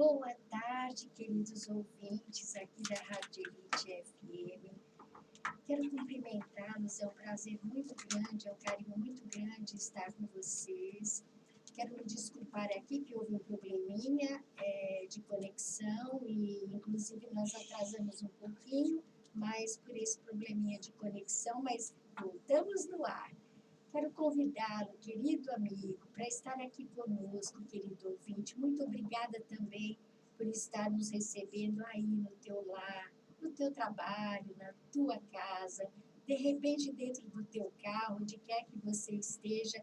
Boa tarde, queridos ouvintes aqui da Rádio Elite FM. Quero cumprimentá-los, é um prazer muito grande, é um carinho muito grande estar com vocês. Quero me desculpar aqui que houve um probleminha de conexão e, inclusive, nós atrasamos um pouquinho, mas por esse probleminha de conexão, mas voltamos no ar. Quero convidá-lo, querido amigo, para estar aqui conosco, querido ouvinte. Muito obrigada também por estar nos recebendo aí no teu lar, no teu trabalho, na tua casa, de repente dentro do teu carro, onde quer que você esteja.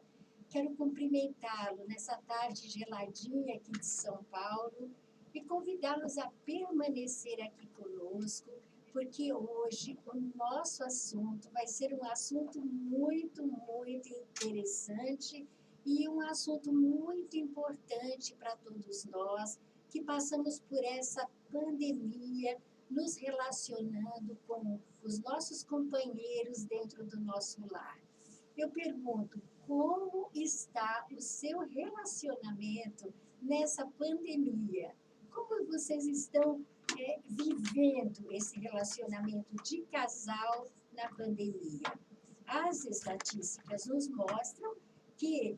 Quero cumprimentá-lo nessa tarde geladinha aqui de São Paulo e convidá-los a permanecer aqui conosco, porque hoje o nosso assunto vai ser um assunto muito, muito interessante e um assunto muito importante para todos nós que passamos por essa pandemia, nos relacionando com os nossos companheiros dentro do nosso lar. Eu pergunto, como está o seu relacionamento nessa pandemia? Como vocês estão vivendo esse relacionamento de casal na pandemia? As estatísticas nos mostram que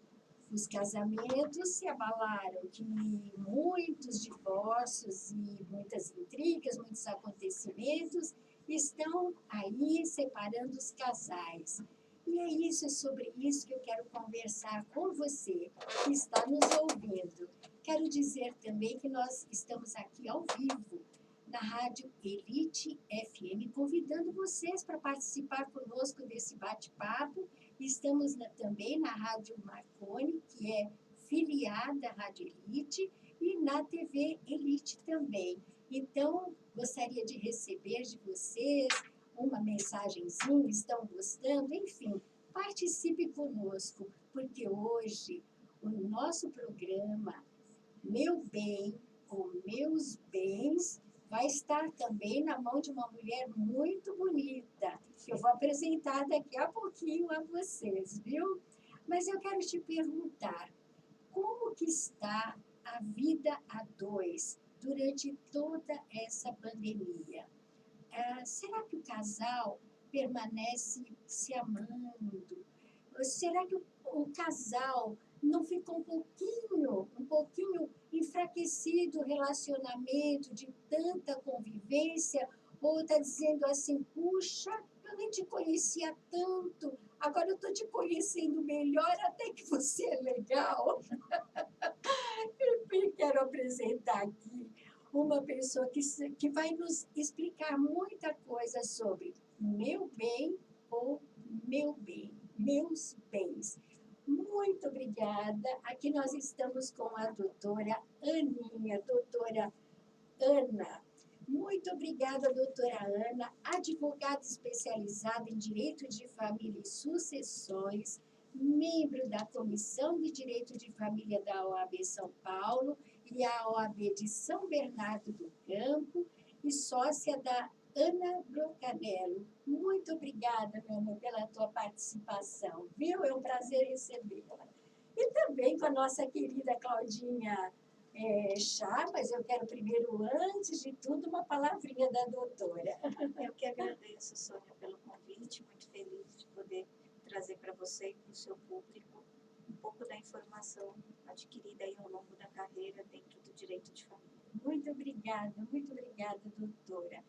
os casamentos se abalaram, que muitos divórcios e muitas intrigas, muitos acontecimentos estão aí separando os casais. E é sobre isso que eu quero conversar com você, que está nos ouvindo. Quero dizer também que nós estamos aqui ao vivo, na Rádio Elite FM, convidando vocês para participar conosco desse bate-papo. Estamos também na Rádio Marconi, que é filiada à Rádio Elite, e na TV Elite também. Então, gostaria de receber de vocês uma mensagenzinha, estão gostando? Enfim, participe conosco, porque hoje o nosso programa Meu Bem ou Meus Bens vai estar também na mão de uma mulher muito bonita, que eu vou apresentar daqui a pouquinho a vocês, viu? Mas eu quero te perguntar, como que está a vida a dois durante toda essa pandemia? Será que o casal permanece se amando? Será que o casal não ficou um pouquinho enfraquecido o relacionamento de tanta convivência? Ou está dizendo assim, puxa, eu nem te conhecia tanto, agora eu estou te conhecendo melhor, até que você é legal. Eu quero apresentar aqui uma pessoa que vai nos explicar muita coisa sobre meu bem ou meu bem, meus bens. Muito obrigada. Aqui nós estamos com a doutora Aninha, doutora Ana. Muito obrigada, doutora Ana, advogada especializada em Direito de Família e Sucessões, membro da Comissão de Direito de Família da OAB São Paulo e a OAB de São Bernardo do Campo e sócia da Ana Brocanello. Muito obrigada, meu amor, pela tua participação, viu? É um prazer recebê-la. E também com a nossa querida Claudinha Chá, mas eu quero primeiro, antes de tudo, uma palavrinha da doutora. Eu que agradeço, Sônia, pelo convite, muito feliz de poder trazer para você e para o seu público um pouco da informação adquirida aí ao longo da carreira dentro do direito de família. Muito obrigada, doutora.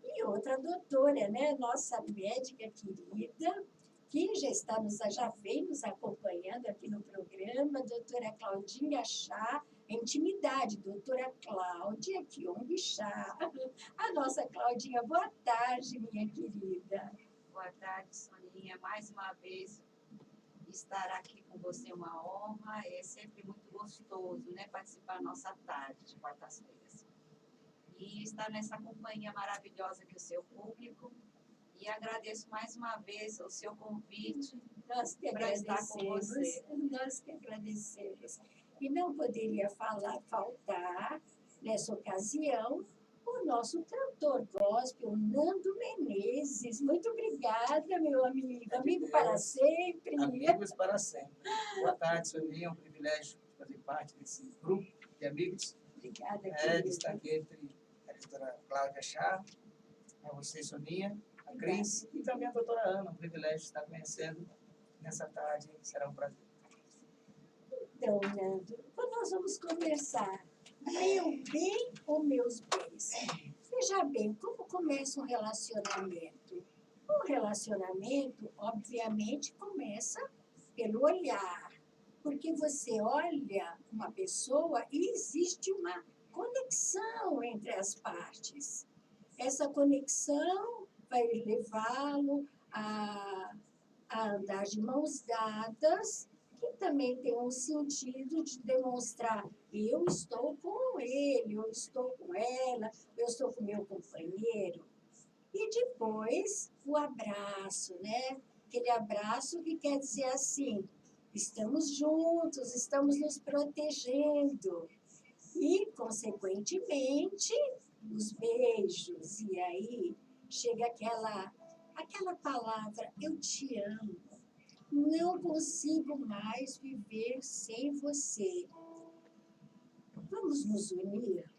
E outra doutora, né, nossa médica querida, que já vem nos acompanhando aqui no programa, doutora Claudinha Chá, intimidade, doutora Cláudia Kyung Chá. A nossa Claudinha, boa tarde, minha querida. Boa tarde, Soninha. Mais uma vez, estar aqui com você é uma honra. É sempre muito gostoso, né, participar da nossa tarde de quartas-feiras. E estar nessa companhia maravilhosa que é o seu público. E agradeço mais uma vez o seu convite para estar com você. Nós que agradecemos. E não poderia faltar, nessa ocasião, o nosso cantor gospel, Nando Menezes. Muito obrigada, meu amigo. Amigo para sempre. Amigos para sempre. Boa tarde, Soninha. É um privilégio fazer parte desse grupo de amigos. Obrigada, de querida. estar aqui entre a doutora Cláudia Chá, a você, Soninha, a Cris e também a doutora Ana. Um privilégio estar conhecendo nessa tarde. Será um prazer. Então, Nando, nós vamos conversar. Meu bem ou meus bens? Veja bem, como começa um relacionamento? Um relacionamento, obviamente, começa pelo olhar. Porque você olha uma pessoa e existe uma conexão entre as partes. Essa conexão vai levá-lo a andar de mãos dadas, que também tem um sentido de demonstrar eu estou com ele, eu estou com ela, eu estou com meu companheiro. E depois o abraço, né? Aquele abraço que quer dizer assim, estamos juntos, estamos nos protegendo. E, consequentemente, os beijos. E aí chega aquela palavra, eu te amo. Não consigo mais viver sem você. Vamos nos unir?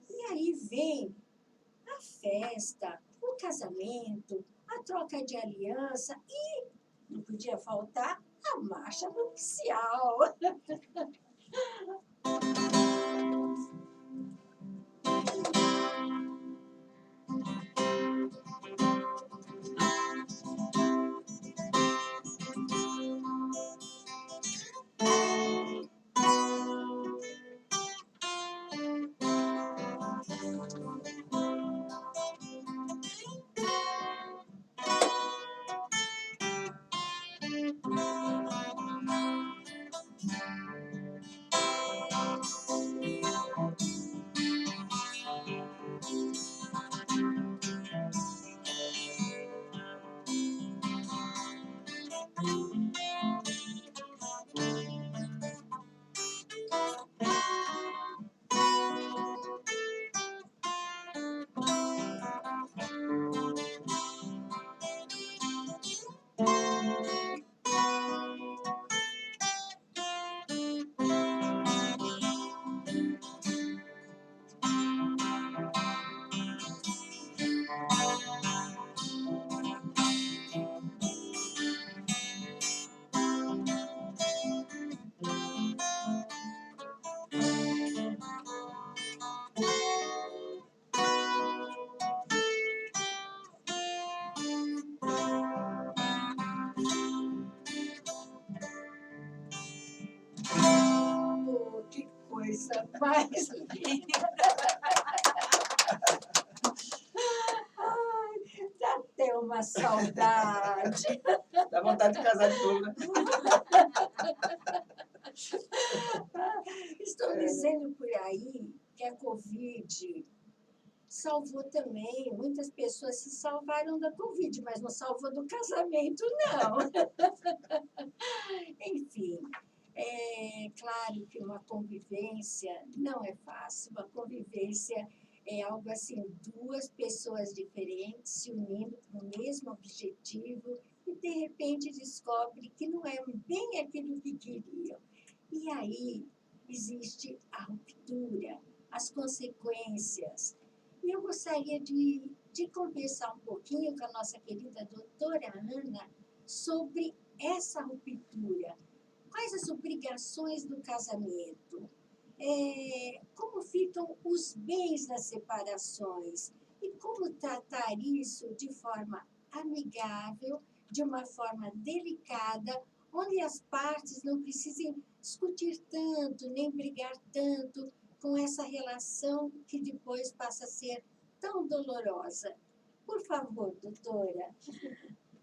E aí vem a festa, o casamento, a troca de aliança e, não podia faltar, a marcha nupcial. Oh, que coisa mais linda! Ai, dá até uma saudade. Dá vontade de casar de novo, né? Estão dizendo por aí que a Covid salvou também. Muitas pessoas se salvaram da Covid, mas não salvou do casamento, não. Enfim, é claro que uma convivência não é fácil. Uma convivência é algo assim, duas pessoas diferentes se unindo para o mesmo objetivo e, de repente, descobre que não é bem aquilo que queriam. E aí existe a ruptura, as consequências. E eu gostaria de conversar um pouquinho com a nossa querida doutora Ana sobre essa ruptura. Quais as obrigações do casamento? Como ficam os bens das separações? E como tratar isso de forma amigável, de uma forma delicada, onde as partes não precisem discutir tanto, nem brigar tanto com essa relação que depois passa a ser tão dolorosa. Por favor, doutora.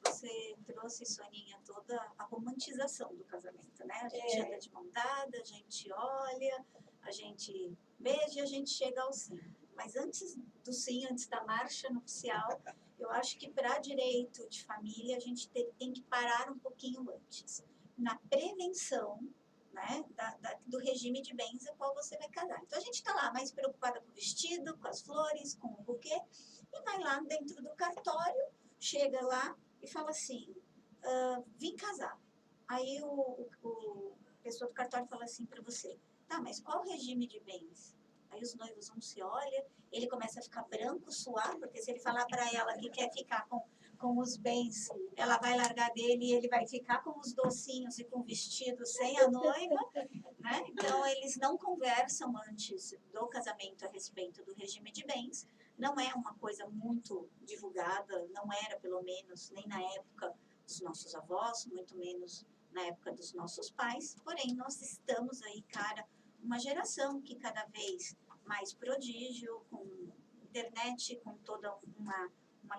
Você trouxe, Soninha, toda a romantização do casamento, né? A gente anda de mão dada, a gente olha, a gente beija e a gente chega ao sim. Mas antes do sim, antes da marcha nupcial, eu acho que para direito de família a gente tem que parar um pouquinho antes. Na prevenção, né, do regime de bens a qual você vai casar. Então a gente está lá mais preocupada com o vestido, com as flores, com o buquê, e vai lá dentro do cartório, chega lá e fala assim, vim casar. Aí a pessoa do cartório fala assim para você, tá, mas qual regime de bens Aí os noivos um se olha, ele começa a ficar branco, suar, porque se ele falar para ela que quer ficar com os bens, ela vai largar dele e ele vai ficar com os docinhos e com o vestido sem a noiva, né? Então, eles não conversam antes do casamento a respeito do regime de bens. Não é uma coisa muito divulgada, não era, pelo menos, nem na época dos nossos avós, muito menos na época dos nossos pais. Porém, nós estamos aí, cara, uma geração que cada vez mais prodígio, com internet, com toda uma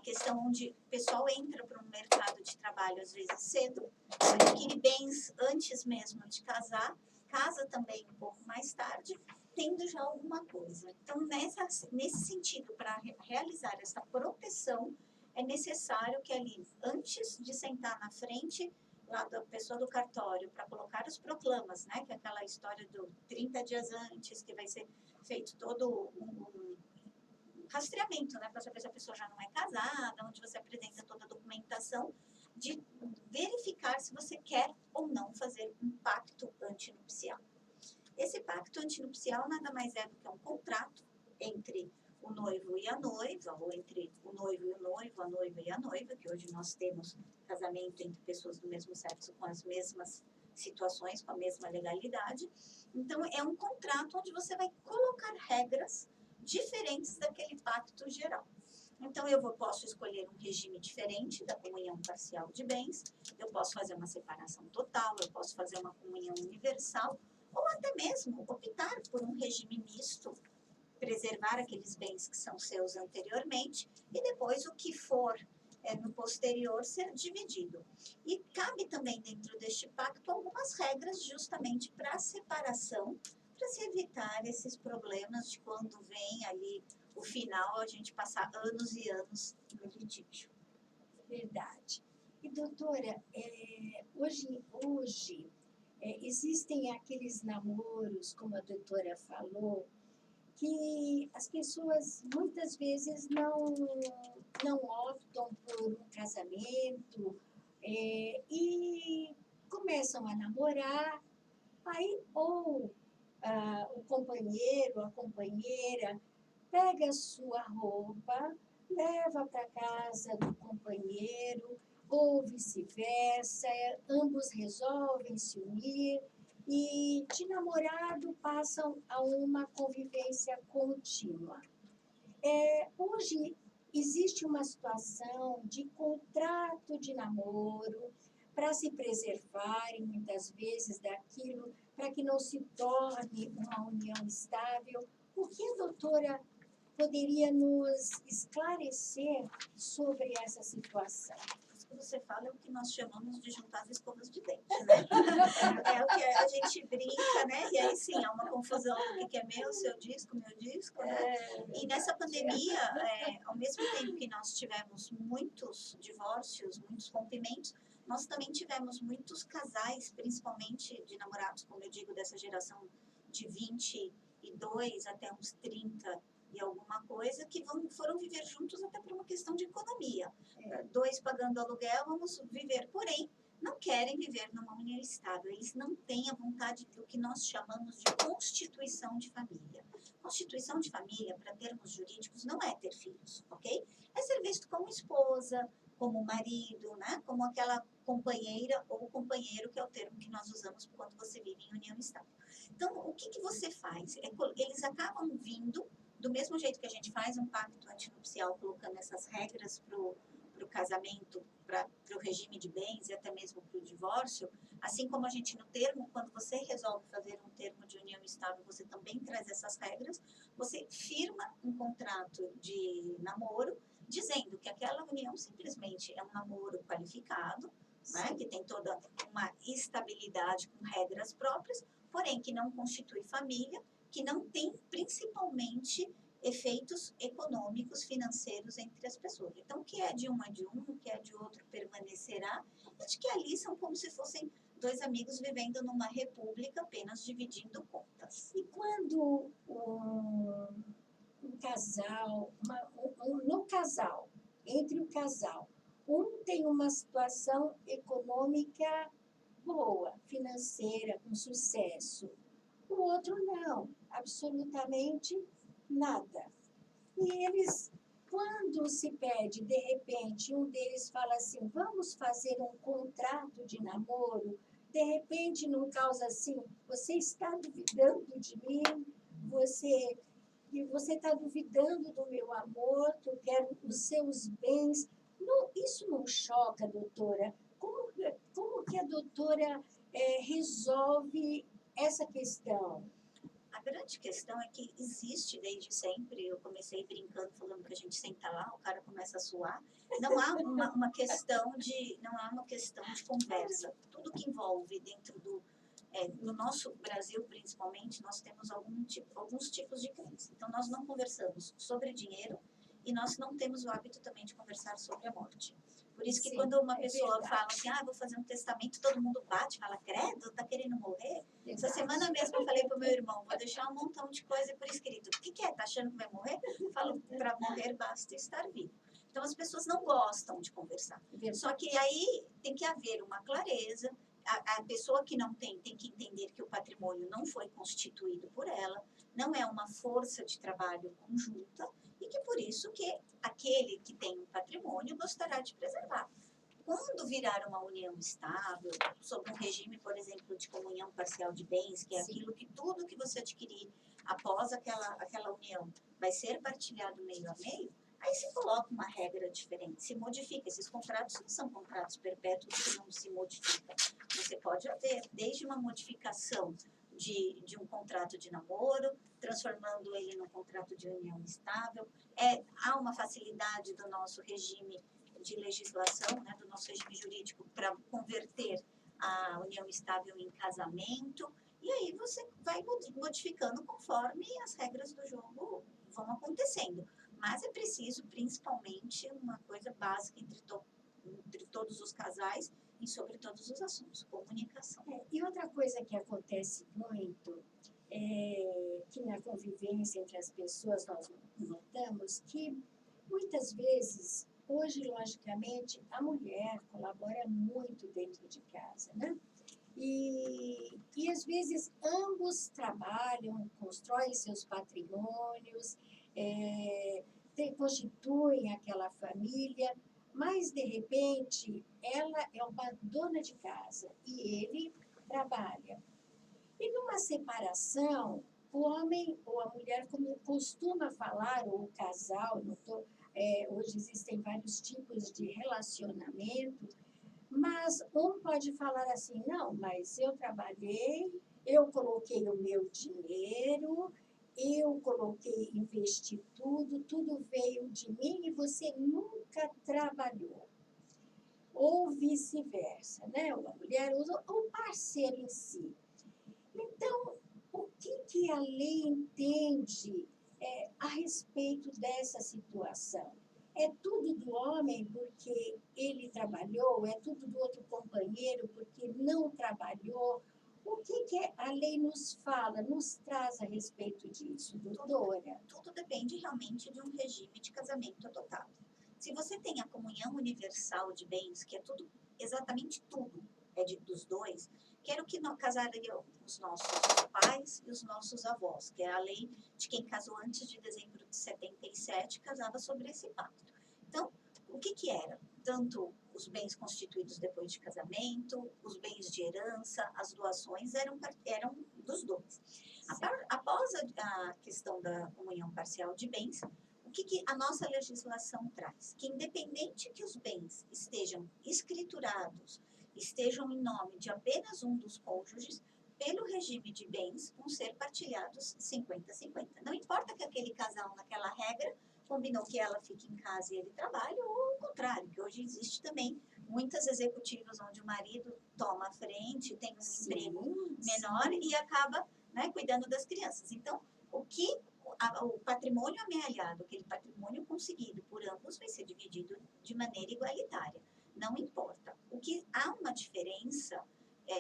questão onde o pessoal entra para um mercado de trabalho, às vezes cedo, adquire bens antes mesmo de casar, casa também um pouco mais tarde, tendo já alguma coisa. Então, nesse sentido, para realizar essa proteção, é necessário que ali, antes de sentar na frente lá da pessoa do cartório para colocar os proclamas, né, que é aquela história do 30 dias antes, que vai ser feito todo um rastreamento, né, para saber se a pessoa já não é casada, onde você apresenta toda a documentação, de verificar se você quer ou não fazer um pacto antinupcial. Esse pacto antinupcial nada mais é do que um contrato entre o noivo e a noiva, ou entre o noivo e o noivo, a noiva e a noiva, que hoje nós temos casamento entre pessoas do mesmo sexo com as mesmas situações, com a mesma legalidade. Então, é um contrato onde você vai colocar regras diferentes daquele pacto geral. Então, eu posso escolher um regime diferente da comunhão parcial de bens, eu posso fazer uma separação total, eu posso fazer uma comunhão universal, ou até mesmo optar por um regime misto, preservar aqueles bens que são seus anteriormente e depois o que for no posterior ser dividido. E cabe também dentro deste pacto algumas regras justamente para a separação, para se evitar esses problemas de quando vem ali o final, a gente passar anos e anos no litígio. Verdade. E, doutora, hoje existem aqueles namoros, como a doutora falou, que as pessoas muitas vezes não optam por um casamento e começam a namorar, aí ou o companheiro, a companheira, pega a sua roupa, leva para casa do companheiro, ou vice-versa, ambos resolvem se unir e de namorado passam a uma convivência contínua. Hoje existe uma situação de contrato de namoro para se preservarem muitas vezes daquilo, para que não se torne uma união estável. O que a doutora poderia nos esclarecer sobre essa situação? Isso que você fala é o que nós chamamos de juntar as escovas de dente, né? É o que a gente brinca, né? E aí sim, há uma confusão do que é meu disco, né? E nessa pandemia, ao mesmo tempo que nós tivemos muitos divórcios, muitos rompimentos, nós também tivemos muitos casais, principalmente de namorados, como eu digo, dessa geração de 22 até uns 30 e alguma coisa, que foram viver juntos até por uma questão de economia. Dois pagando aluguel, vamos viver, porém, não querem viver numa união estável. Eles não têm a vontade do que nós chamamos de constituição de família. Constituição de família, para termos jurídicos, não é ter filhos, ok? É ser visto como esposa, como marido, né? Como aquela companheira ou companheiro, que é o termo que nós usamos quando você vive em união estável. Então, o que você faz? Eles acabam vindo do mesmo jeito que a gente faz um pacto antinupcial, colocando essas regras para o casamento, para o regime de bens e até mesmo para o divórcio, assim como a gente no termo, quando você resolve fazer um termo de união estável, você também traz essas regras, você firma um contrato de namoro, dizendo que aquela união simplesmente é um namoro qualificado, né, que tem toda uma estabilidade com regras próprias, porém que não constitui família, que não tem principalmente efeitos econômicos, financeiros entre as pessoas. Então, o que é de um é de um, o que é de outro permanecerá, e de que ali são como se fossem dois amigos vivendo numa república, apenas dividindo contas. E quando um casal, no casal, entre o casal, um tem uma situação econômica boa, financeira, com sucesso, o outro não. absolutamente nada. E eles, quando se pede, de repente, um deles fala assim, vamos fazer um contrato de namoro, de repente, num caso assim, você está duvidando de mim, você está duvidando do meu amor, que eu quero os seus bens. Não, isso não choca, doutora? Como que a doutora resolve essa questão? A grande questão é que existe desde sempre, eu comecei brincando, falando que a gente senta lá, o cara começa a suar, não há uma questão de conversa. Tudo que envolve dentro no nosso Brasil, principalmente, nós temos alguns tipos de crença. Então, nós não conversamos sobre dinheiro e nós não temos o hábito também de conversar sobre a morte. Por isso que Sim, quando uma pessoa verdade. fala assim, vou fazer um testamento, todo mundo bate, fala, credo, tá querendo morrer? Essa Verdade. semana mesmo eu falei pro meu irmão, vou deixar um montão de coisa por escrito. O que é? Tá achando que vai morrer? Eu falo, para morrer basta estar vivo. Então, as pessoas não gostam de conversar. Só que aí tem que haver uma clareza. A pessoa que não tem que entender que o patrimônio não foi constituído por ela, não é uma força de trabalho conjunta, e que por isso que aquele que tem um patrimônio gostará de preservar. Quando virar uma união estável, sob um regime, por exemplo, de comunhão parcial de bens, que é Sim. aquilo que tudo que você adquirir após aquela união vai ser partilhado meio a meio, aí se coloca uma regra diferente, se modifica. Esses contratos não são contratos perpétuos que não se modificam. Você pode haver desde uma modificação de um contrato de namoro, transformando ele num contrato de união estável. Há uma facilidade do nosso regime de legislação, né, do nosso regime jurídico, para converter a união estável em casamento, e aí você vai modificando conforme as regras do jogo vão acontecendo. Mas é preciso, principalmente, uma coisa básica entre todos os casais e sobre todos os assuntos, comunicação. E outra coisa que acontece muito, que na convivência entre as pessoas nós notamos, que muitas vezes, hoje, logicamente, a mulher colabora muito dentro de casa, né? E às vezes ambos trabalham, constroem seus patrimônios, constituem aquela família, mas de repente ela é uma dona de casa e ele trabalha. E numa separação, o homem ou a mulher, como costuma falar, ou o casal, hoje existem vários tipos de relacionamento, mas um pode falar assim, não, mas eu trabalhei, eu coloquei o meu dinheiro, eu investi tudo veio de mim e você nunca trabalhou. Ou vice-versa, né? Ou a mulher, ou o parceiro em si. Então, o que a lei entende a respeito dessa situação? É tudo do homem porque ele trabalhou? É tudo do outro companheiro porque não trabalhou? O que a lei nos fala, nos traz a respeito disso, doutora? Tudo depende realmente de um regime de casamento adotado. Se você tem a comunhão universal de bens, que é tudo, exatamente tudo, dos dois, que era o que casariam os nossos pais e os nossos avós, que é a lei de quem casou antes de dezembro de 77, casava sobre esse pacto. Então, o que era? Tanto os bens constituídos depois de casamento, os bens de herança, as doações eram dos dois. Após a questão da comunhão parcial de bens, o que a nossa legislação traz? Que independente que os bens estejam escriturados, estejam em nome de apenas um dos cônjuges, pelo regime de bens vão ser partilhados 50-50. Não importa que aquele casal, naquela regra, combinou que ela fique em casa e ele trabalhe, ou o contrário, que hoje existe também muitas executivas onde o marido toma a frente, tem um emprego menor e acaba, né, cuidando das crianças. Então, o patrimônio amealhado, aquele patrimônio conseguido por ambos, vai ser dividido de maneira igualitária. Não importa. O que há uma diferença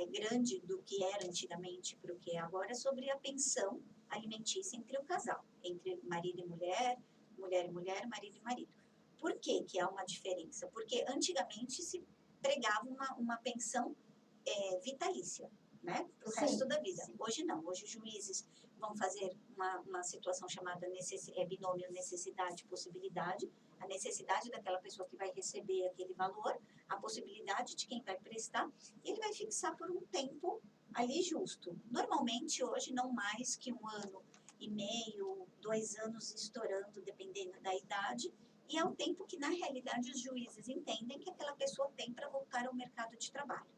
grande do que era antigamente para o que é agora é sobre a pensão alimentícia entre o casal, entre marido e mulher, mulher e mulher, marido e marido. Por que há uma diferença? Porque antigamente se pregava uma pensão vitalícia, né, para o resto da vida. Sim. Hoje não. Hoje juízes vão fazer uma situação chamada binômio necessidade-possibilidade, a necessidade daquela pessoa que vai receber aquele valor, a possibilidade de quem vai prestar, e ele vai fixar por um tempo ali justo. Normalmente, hoje, não mais que 1 ano e meio, 2 anos estourando, dependendo da idade, e é o tempo que, na realidade, os juízes entendem que aquela pessoa tem para voltar ao mercado de trabalho.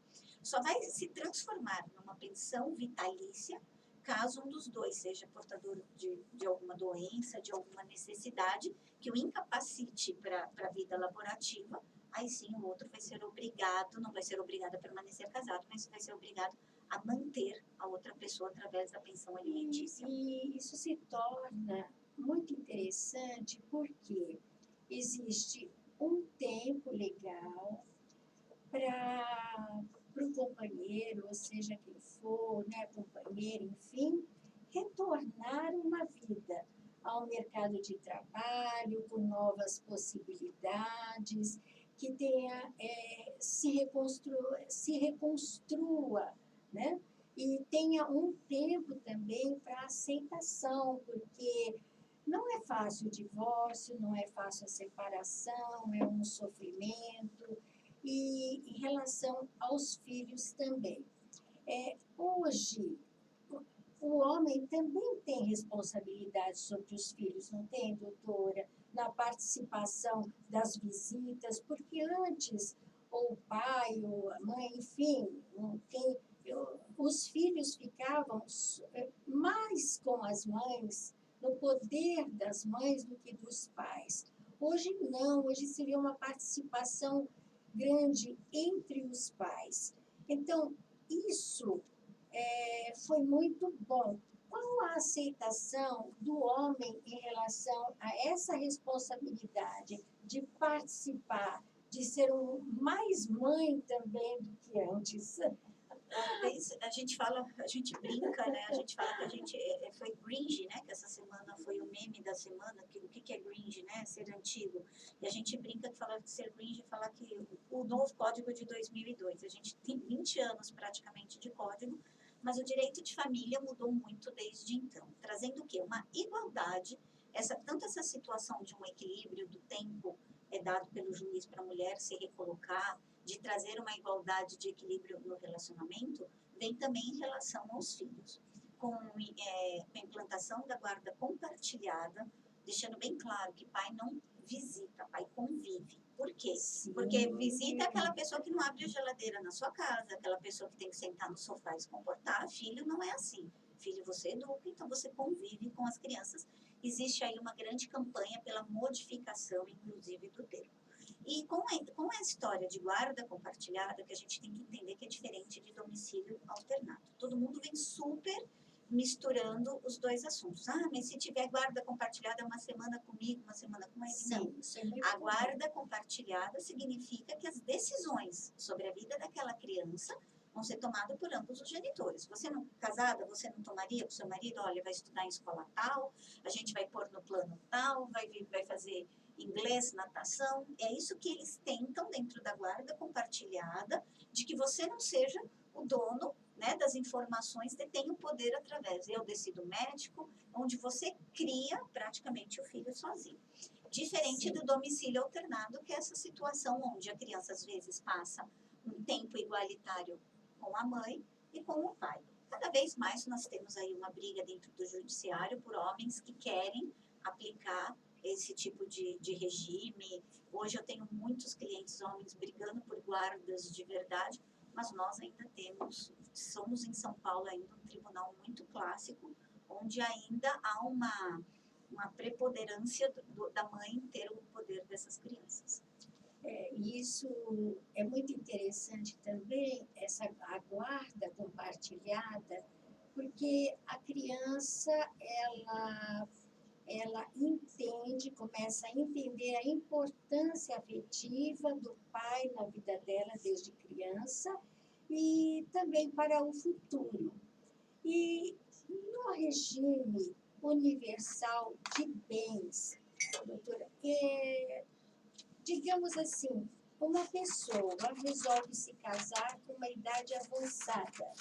Só vai se transformar numa pensão vitalícia caso um dos dois seja portador de alguma doença, de alguma necessidade que o incapacite para a vida laborativa. Aí sim o outro vai ser obrigado, não vai ser obrigado a permanecer casado, mas vai ser obrigado a manter a outra pessoa através da pensão alimentícia. E isso se torna muito interessante porque existe um tempo legal para o companheiro, ou seja quem for, né, companheiro, enfim, retornar uma vida ao mercado de trabalho com novas possibilidades, que tenha, se reconstrua, né? E tenha um tempo também para aceitação, porque não é fácil o divórcio, não é fácil a separação, é um sofrimento. E em relação aos filhos também. Hoje, o homem também tem responsabilidade sobre os filhos, não tem, doutora? Na participação das visitas, porque antes, ou o pai, ou a mãe, enfim, os filhos ficavam mais com as mães, no poder das mães do que dos pais. Hoje não, hoje se vê uma participação grande entre os pais. Então, isso foi muito bom. Qual a aceitação do homem em relação a essa responsabilidade de participar, de ser mais mãe também do que antes? A gente brinca, né? A gente fala que a gente foi Gringe, né? Que essa semana foi o meme da semana, que o que é Gringe, né? Ser antigo. E a gente brinca que falar que ser Gringe é falar que o novo código de 2002. A gente tem 20 anos praticamente de código, mas o direito de família mudou muito desde então, trazendo o quê? Uma igualdade, tanto essa situação de um equilíbrio do tempo dado pelo juiz para a mulher se recolocar, de trazer uma igualdade de equilíbrio no relacionamento, vem também em relação aos filhos. Com a implantação da guarda compartilhada, deixando bem claro que pai não visita, pai convive. Por quê? Sim. Porque visita aquela pessoa que não abre a geladeira na sua casa, aquela pessoa que tem que sentar no sofá e se comportar. Filho não é assim. Filho você educa, então você convive com as crianças. Existe aí uma grande campanha pela modificação, inclusive, do termo. E com a história de guarda compartilhada, que a gente tem que entender que é diferente de domicílio alternado. Todo mundo vem super misturando os dois assuntos. Ah, mas se tiver guarda compartilhada, uma semana comigo, uma semana com ele. Sim, não. isso é muito A guarda compartilhada significa que as decisões sobre a vida daquela criança vão ser tomadas por ambos os genitores. Você não casada, você não tomaria para o seu marido, olha, vai estudar em escola tal, a gente vai pôr no plano tal, vai fazer inglês, natação. É isso que eles tentam dentro da guarda compartilhada, de que você não seja o dono, né, das informações, detém o poder através. Eu decido médico, onde você cria praticamente o filho sozinho. Diferente do domicílio alternado, que é essa situação onde a criança às vezes passa um tempo igualitário com a mãe e com o pai. Cada vez mais nós temos aí uma briga dentro do judiciário por homens que querem aplicar esse tipo de regime. Hoje eu tenho muitos clientes homens brigando por guardas de verdade, mas nós ainda somos em São Paulo ainda um tribunal muito clássico, onde ainda há uma preponderância da mãe ter o poder dessas crianças. Isso é muito interessante também, a guarda compartilhada, porque a criança, ela entende, começa a entender a importância afetiva do pai na vida dela desde criança e também para o futuro. E no regime universal de bens, doutora, digamos assim, uma pessoa resolve se casar com uma idade avançada.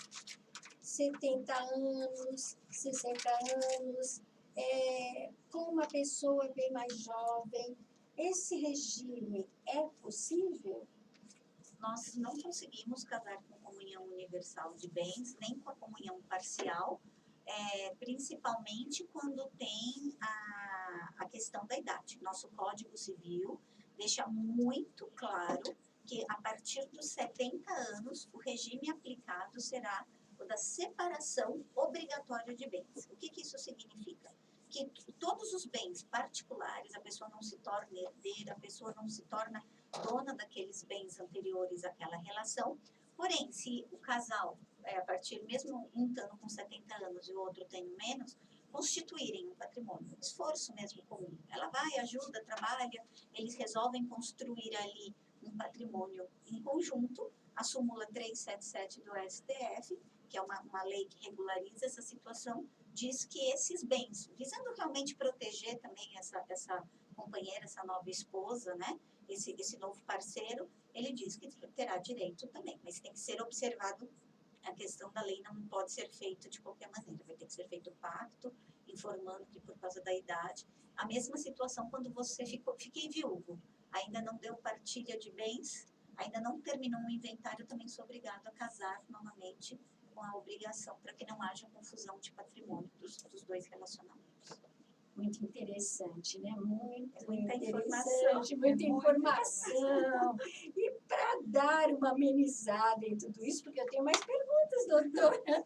70 anos, 60 anos, com uma pessoa bem mais jovem. Esse regime é possível? Nós não conseguimos casar com comunhão universal de bens, nem com a comunhão parcial, principalmente quando tem a questão da idade. Nosso Código Civil deixa muito claro que a partir dos 70 anos, o regime aplicado será o da separação obrigatória de bens. O que isso significa? Que todos os bens particulares, a pessoa não se torna herdeira, a pessoa não se torna dona daqueles bens anteriores àquela relação. Porém, se o casal, a partir mesmo um estando com 70 anos e o outro tem menos, constituírem um patrimônio, um esforço mesmo comum. Ela vai, ajuda, trabalha, eles resolvem construir ali um patrimônio em conjunto. A súmula 377 do STF, que é uma lei que regulariza essa situação, diz que esses bens, visando realmente proteger também essa companheira, essa nova esposa, né? Esse novo parceiro, ele diz que terá direito também, mas tem que ser observado a questão da lei, não pode ser feita de qualquer maneira, vai ter que ser feito o pacto, informando que por causa da idade. A mesma situação quando você fiquei viúvo, ainda não deu partilha de bens, ainda não terminou um inventário, também sou obrigado a casar novamente com a obrigação, para que não haja confusão de patrimônio dos dois relacionamentos. Muito interessante, né? Muito Muita interessante, informação. muita informação. E para dar uma amenizada em tudo isso, porque eu tenho mais perguntas, doutora.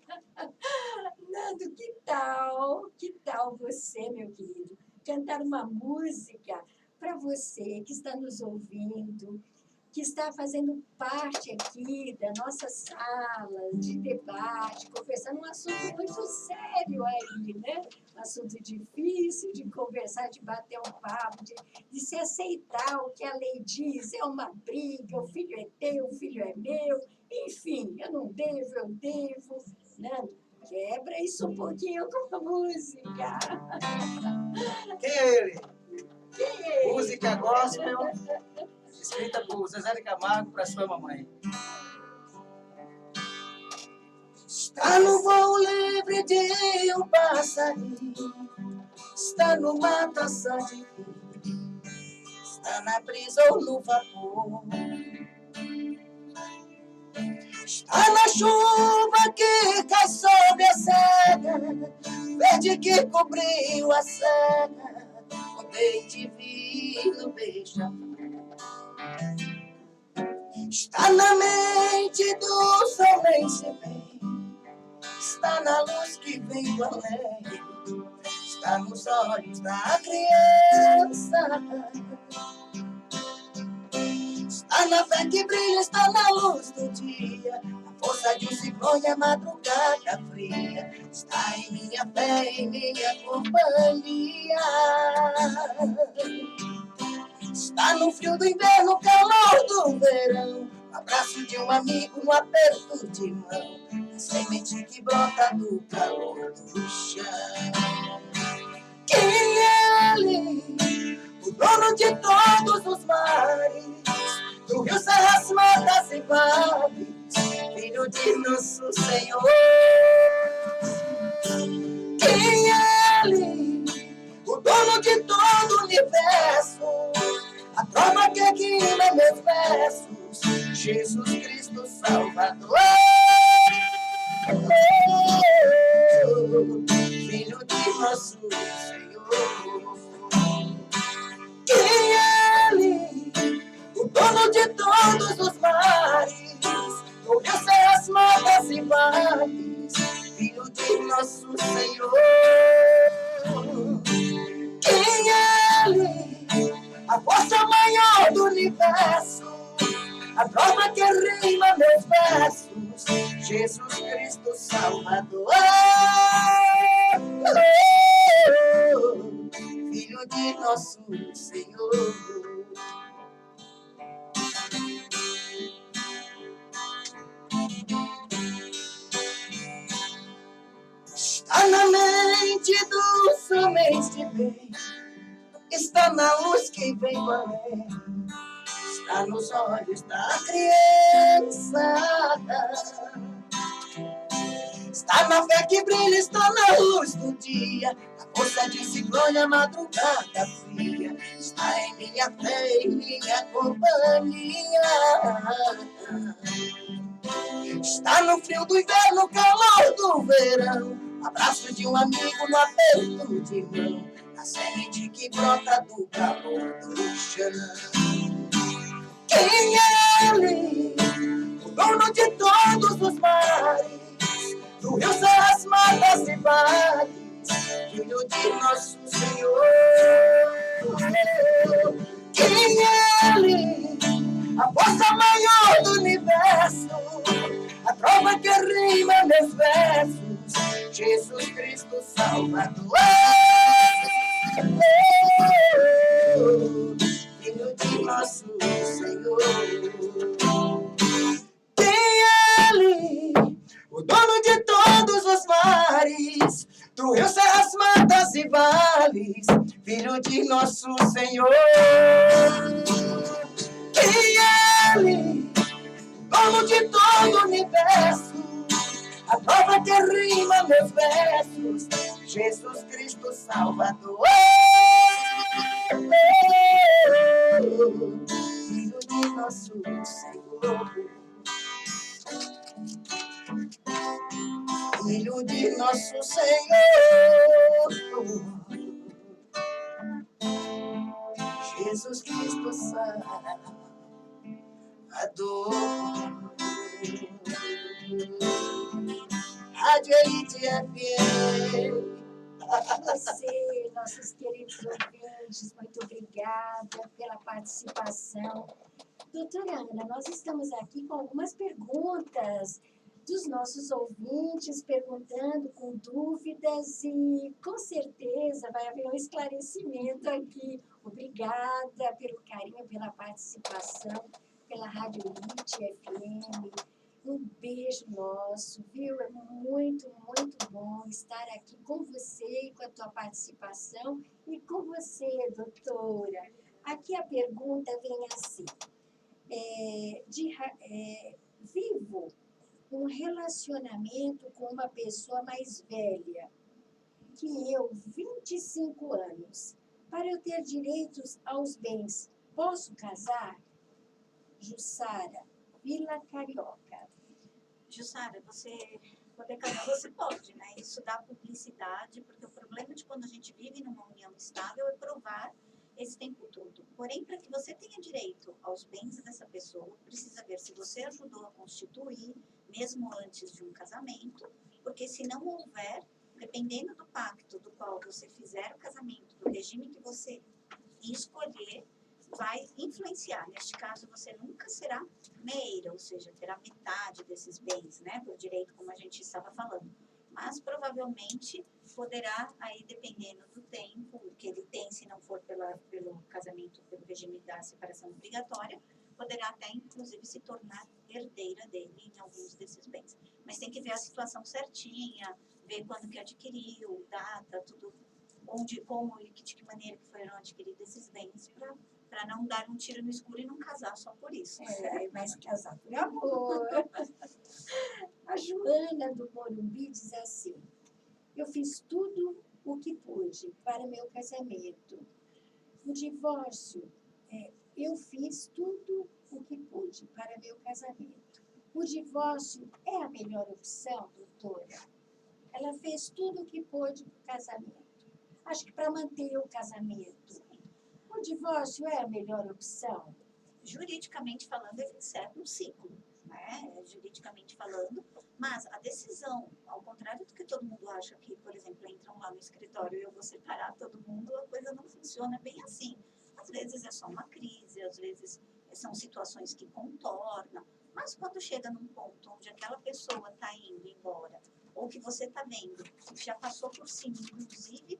Nando, que tal? Que tal você, meu querido, cantar uma música para você que está nos ouvindo, que está fazendo parte aqui da nossa sala de debate, conversando um assunto muito sério aí, né? Um assunto difícil de conversar, de bater um papo, de se aceitar o que a lei diz, é uma briga, o filho é teu, o filho é meu, enfim, eu não devo, eu devo, né? Quebra isso um pouquinho com a música. Quem é ele? Quem é ele? Música gospel, escrita por Zezé de Camargo para sua mamãe. Está no voo livre de um passarinho, está no matação de rio, está na brisa ou no vapor, está na chuva que cai sobre a cega, verde que cobriu a cega, o bem divino beija-flor. Está na mente do somente bem, está na luz que vem do além, está nos olhos da criança, está na fé que brilha, está na luz do dia, a força de um ciclone, a madrugada fria, está em minha fé, em minha companhia. Está no frio do inverno, no calor do verão, no abraço de um amigo, no aperto de mão, a semente que brota do calor do chão. Quem é ele, o dono de todos os mares, do rio, serras, matas e vales, filho de nosso Senhor? Quem é ele, o dono de todo o universo, a trova que guia meus versos, Jesus Cristo Salvador, Filho de nosso Senhor. Quem é ele, o dono de todos os mares, o rio, serras, matas e vales, Filho de nosso Senhor. Quem é ele, a força maior do universo, a prova que rima meus versos, Jesus Cristo Salvador, Filho de nosso Senhor. Está na mente dos homens de bem, está na luz que vem do além, está nos olhos da criança, está Está na fé que brilha, está na luz do dia. A força de ciclone, a madrugada fria. Está em minha fé e minha companhia. Está no frio do inverno, calor do verão. Abraço de um amigo no aperto de mão. A semente que brota do calor do chão. Quem é ele? O dono de todos os mares, do rio, serras, matas e vales, filho de nosso Senhor. Quem é ele? A força maior do universo, a trova que rima meus versos, Jesus Cristo Salvador. Filho de nosso Senhor. Quem é ele? O dono de todos os mares, do rio, serras, matas e vales, filho de nosso Senhor. Quem é ele? Dono de todo o universo, a prova que rima meus versos, Jesus Cristo Salvador. Filho de nosso Senhor. Filho de nosso Senhor. Jesus Cristo Salvador. Rádio Elite FM. Você, nossos queridos ouvintes, muito obrigada pela participação. Doutora Ana, nós estamos aqui com algumas perguntas dos nossos ouvintes, perguntando com dúvidas e com certeza vai haver um esclarecimento aqui. Obrigada pelo carinho, pela participação, pela Rádio Elite FM. Um beijo nosso, viu? É muito, muito bom estar aqui com você e com a tua participação e com você, doutora. Aqui a pergunta vem assim. Vivo um relacionamento com uma pessoa mais velha que eu, 25 anos. Para eu ter direitos aos bens, posso casar? Jussara, Vila Carioca. Jussara, você poder casar, você pode, né? Isso dá publicidade, porque o problema de quando a gente vive numa união estável é provar esse tempo todo. Porém, para que você tenha direito aos bens dessa pessoa, precisa ver se você ajudou a constituir, mesmo antes de um casamento, porque se não houver, dependendo do pacto do qual você fizer o casamento, do regime que você escolher, vai influenciar. Neste caso, você nunca será meira, ou seja, terá metade desses bens, né, por direito, como a gente estava falando. Mas, provavelmente, poderá, aí, dependendo do tempo que ele tem, se não for pelo casamento, pelo regime da separação obrigatória, poderá até, inclusive, se tornar herdeira dele em alguns desses bens. Mas tem que ver a situação certinha, ver quando que adquiriu, data, tudo, onde, como e de que maneira que foram adquiridos esses bens, para não dar um tiro no escuro e não casar só por isso. Mas casar por amor. A Joana do Morumbi diz assim: eu fiz tudo o que pude para meu casamento. O divórcio, eu fiz tudo o que pude para meu casamento. O divórcio é a melhor opção, doutora? Ela fez tudo o que pôde para o casamento. Acho que para manter o casamento. O divórcio é a melhor opção? Juridicamente falando, ele encerra um ciclo, né? Juridicamente falando, mas a decisão, ao contrário do que todo mundo acha que, por exemplo, entram lá no escritório e eu vou separar todo mundo, a coisa não funciona bem assim. Às vezes é só uma crise, às vezes são situações que contornam, mas quando chega num ponto onde aquela pessoa está indo embora, ou que você está vendo, que já passou por cima, inclusive,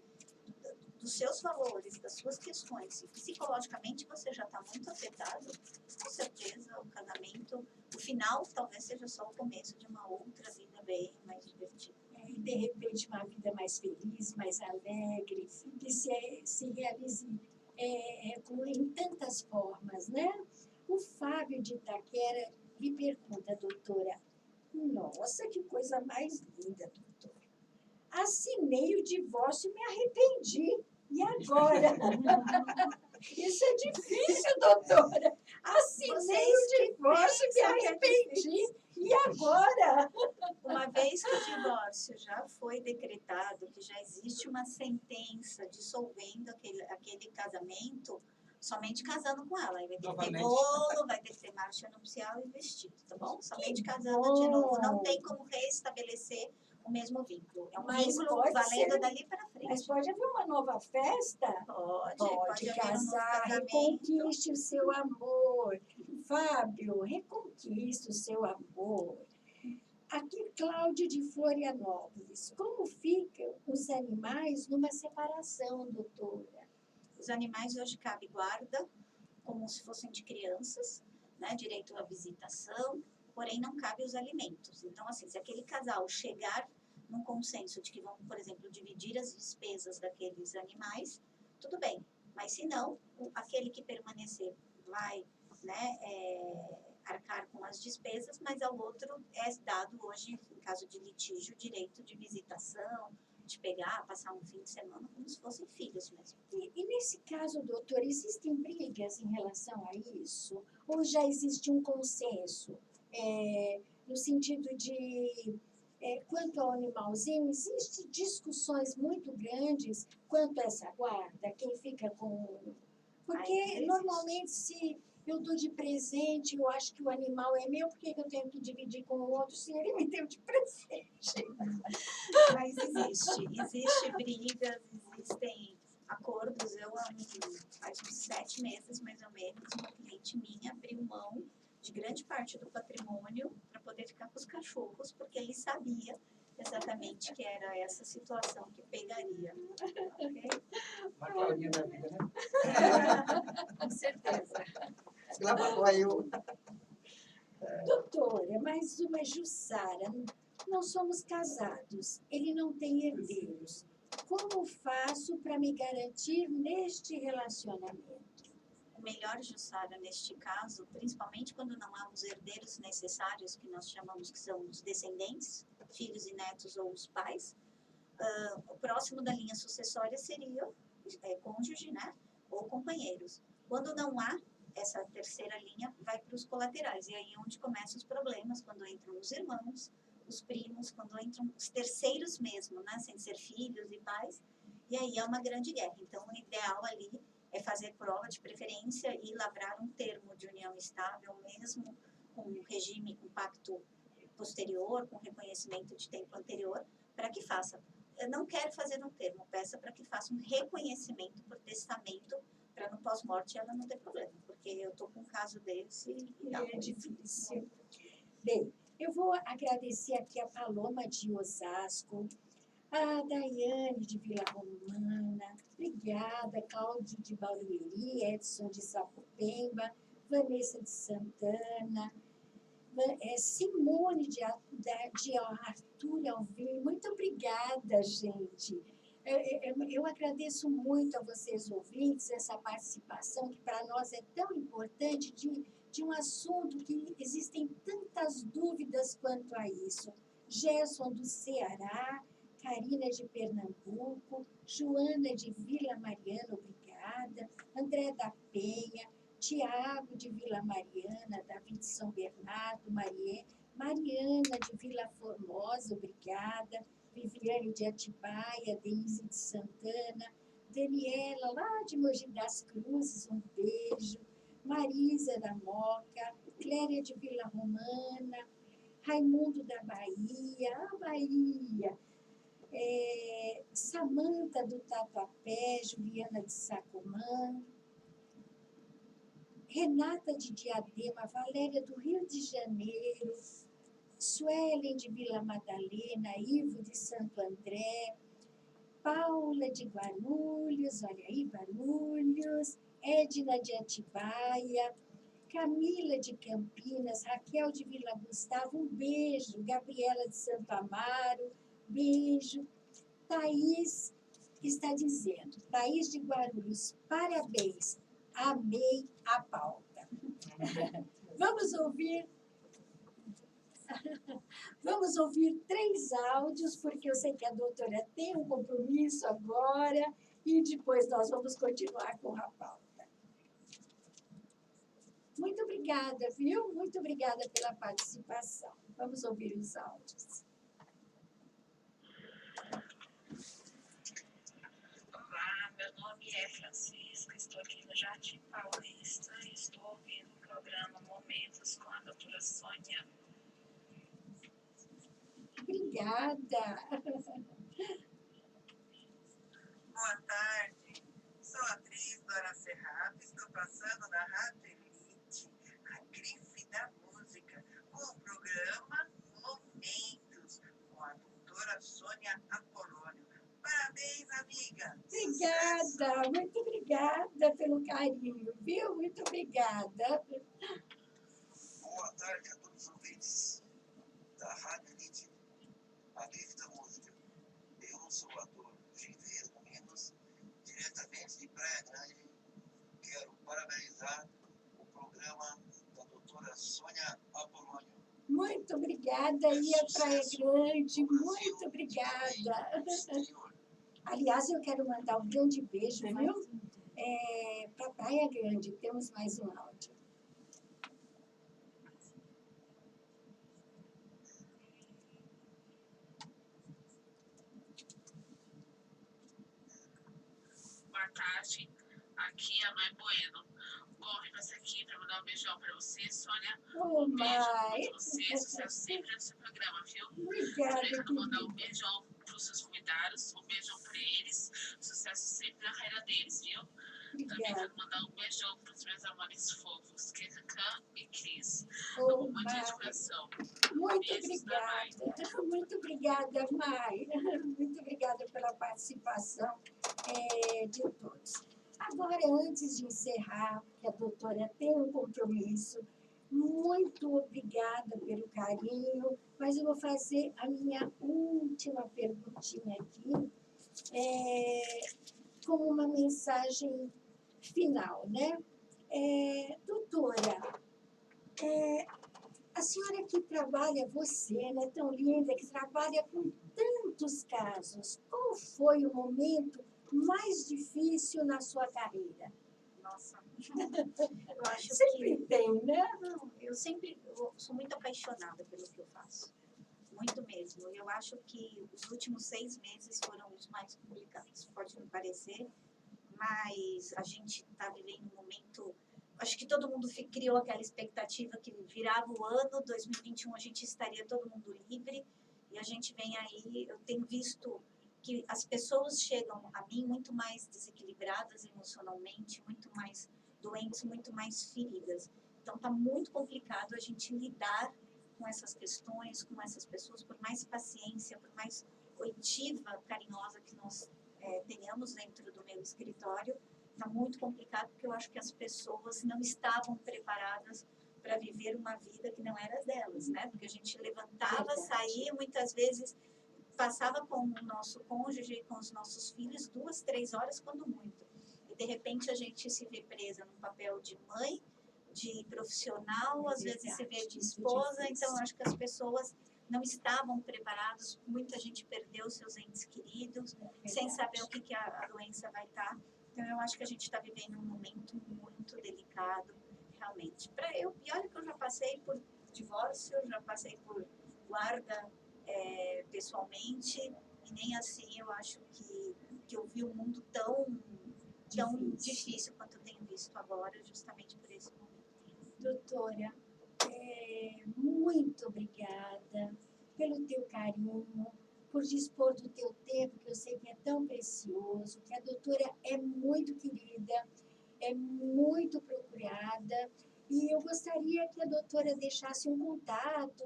dos seus valores, das suas questões, e psicologicamente você já está muito afetado, com certeza o casamento, o final talvez seja só o começo de uma outra vida bem mais divertida. E de repente uma vida mais feliz, mais alegre, que se realize em tantas formas, né? O Fábio de Itaquera lhe pergunta, doutora, Nossa, que coisa mais linda, doutora. Assinei o divórcio e me arrependi. E agora? Isso é difícil, doutora. Assinei o divórcio e me arrependi. E agora? Uma vez que o divórcio já foi decretado, que já existe uma sentença dissolvendo aquele casamento, somente casando com ela. Aí vai ter que ter Novamente. bolo, vai ter que ter marcha nupcial e vestido, tá bom? Somente casando bom. de novo. Não tem como restabelecer o mesmo vínculo. É um Mas vínculo pode valendo ser- dali para frente. Mas pode haver uma nova festa? Pode haver um novo casar, casamento. reconquiste o seu amor. Fábio, reconquiste o seu amor. Aqui, Cláudia de Florianópolis. Como ficam os animais numa separação, doutora? Os animais hoje cabe guarda, como se fossem de crianças, né? Direito à visitação, porém não cabe os alimentos. Então, assim, se aquele casal chegar num consenso de que vão, por exemplo, dividir as despesas daqueles animais, tudo bem. Mas se não, aquele que permanecer vai, né, arcar com as despesas, mas ao outro é dado hoje, em caso de litígio, o direito de visitação, de pegar, passar um fim de semana, como se fossem filhos mesmo. E nesse caso, doutor, existem brigas em relação a isso? Ou já existe um consenso? No sentido de, quanto ao animalzinho, existem discussões muito grandes quanto a essa guarda? Quem fica com... Porque existe. normalmente, se eu dou de presente, eu acho que o animal é meu, por que eu tenho que dividir com o outro se ele me deu de presente? Mas existe brigas, existem acordos. Eu, faz uns 7 meses, mais ou menos, uma cliente minha abriu mão de grande parte do patrimônio para poder ficar com os cachorros, porque ele sabia exatamente que era essa situação que pegaria. Okay? Uma Claudinha da vida, né? Com certeza. Esclavatório. Doutora, mais uma Jussara. Não somos casados. Ele não tem herdeiros. Como faço para me garantir neste relacionamento? O melhor, Jussara, neste caso, principalmente quando não há os herdeiros necessários, que nós chamamos que são os descendentes, filhos e netos ou os pais, o próximo da linha sucessória seria cônjuge, né, ou companheiros. Quando não há essa terceira linha, vai para os colaterais. E aí é onde começam os problemas, quando entram os irmãos, os primos, quando entram os terceiros mesmo, né, sem ser filhos e pais. E aí é uma grande guerra. Então, o ideal ali é fazer prova de preferência e lavrar um termo de união estável, mesmo com regime, com pacto posterior, com reconhecimento de tempo anterior, para que faça. Eu não quero fazer um termo, peça para que faça um reconhecimento por testamento, para no pós-morte ela não ter problema, porque eu estou com um caso desse e dá É difícil. Bem, eu vou agradecer aqui a Paloma de Osasco, a Daiane de Vila Romana, obrigada, Cláudio de Barueri, Edson de Sapopemba, Vanessa de Santana, Simone de Arthur Alvim, muito obrigada, gente. Eu agradeço muito a vocês ouvintes essa participação, que para nós é tão importante, de um assunto que existem tantas dúvidas quanto a isso. Gerson do Ceará, Karina de Pernambuco, Joana de Vila Mariana, obrigada, André da Penha, Tiago de Vila Mariana, Davi de São Bernardo, Mariana de Vila Formosa, obrigada, Viviane de Atibaia, Deise de Santana, Daniela, lá de Mogi das Cruzes, um beijo, Marisa da Moca, Cléria de Vila Romana, Raimundo da Bahia, a Bahia, Samanta do Tatuapé, Juliana de Sacomã, Renata de Diadema, Valéria do Rio de Janeiro, Suelen de Vila Madalena, Ivo de Santo André, Paula de Guarulhos, olha aí, Guarulhos, Edna de Atibaia, Camila de Campinas, Raquel de Vila Gustavo, um beijo, Gabriela de Santo Amaro, beijo, Thaís está dizendo, Thaís de Guarulhos, parabéns, amei a pauta. Vamos ouvir Vamos ouvir 3 áudios, porque eu sei que a doutora tem um compromisso agora, e depois nós vamos continuar com a pauta. Muito obrigada, viu? Muito obrigada pela participação. Vamos ouvir os áudios. Olá, meu nome é Francisca, estou aqui no Jardim Paulista e estou ouvindo o programa Momentos com a doutora Sônia. Obrigada. Boa tarde, sou a atriz Dora Serrato, estou passando na Rádio Elite, a grife da música, com o programa Momentos, com a doutora Sônia Apolônio. Parabéns, amiga! Obrigada, muito obrigada pelo carinho, viu? Muito obrigada. Boa tarde a todos os ouvintes da Rádio Elite, a grife da música. Eu sou o ator Gilberto Domingos, diretamente de Praia Grande. Quero parabenizar o programa da doutora Sônia Apolônio. Muito obrigada, e a Praia Grande, muito obrigada. Aliás, eu quero mandar um grande beijo, viu? Para Praia Grande, temos mais um áudio. Boa tarde, aqui é a Mãe Bueno. Bom, vim passar aqui para mandar um beijão para você, Sônia. Oh, Beijo mãe. para você, sucesso sempre no seu programa, viu? Obrigada, Também quero mandar um querida. beijão para os seus convidados, um beijão para eles, sucesso sempre na carreira deles, viu? Também Obrigada. quero mandar um beijão para os meus amores fofos, Kekan e Cris. Oh, Amo muito de mãe. coração. Muito Beijos da mãe. obrigada. Muito obrigada, Mai. Muito obrigada pela participação de todos. Agora, antes de encerrar, que a doutora tem um compromisso, muito obrigada pelo carinho, mas eu vou fazer a minha última perguntinha aqui, como uma mensagem final, né? Doutora, a senhora que trabalha, você, né, tão linda, que trabalha com tantos casos, qual foi o momento mais difícil na sua carreira? Nossa, eu acho Sempre que... tem, né? Não, eu sou muito apaixonada pelo que eu faço. Muito mesmo. Eu acho que os últimos 6 meses foram os mais complicados. Pode não parecer, mas a gente está vivendo um momento... Acho que todo mundo criou aquela expectativa que virava o ano, 2021 a gente estaria todo mundo livre, e a gente vem aí, eu tenho visto que as pessoas chegam a mim muito mais desequilibradas emocionalmente, muito mais doentes, muito mais feridas. Então está muito complicado a gente lidar com essas questões, com essas pessoas, por mais paciência, por mais oitiva, carinhosa que nós tenhamos dentro do meu escritório. Está muito complicado, porque eu acho que as pessoas não estavam preparadas para viver uma vida que não era delas, né? Porque a gente levantava, Verdade. saía, muitas vezes passava com o nosso cônjuge, com os nossos filhos, 2, 3 horas, quando muito. E, de repente, a gente se vê presa no papel de mãe, de profissional, às vezes se vê de esposa. Então, eu acho que as pessoas não estavam preparadas, muita gente perdeu seus entes queridos, sem saber o que a doença vai estar. Então, eu acho que a gente está vivendo um momento muito delicado, realmente. E olha que eu já passei por divórcio, já passei por guarda pessoalmente, e nem assim eu acho que eu vi um mundo tão difícil quanto eu tenho visto agora, justamente por esse momento. Doutora, muito obrigada pelo teu carinho, por dispor do teu tempo, que eu sei que é tão precioso, que a doutora é muito querida, é muito procurada, e eu gostaria que a doutora deixasse um contato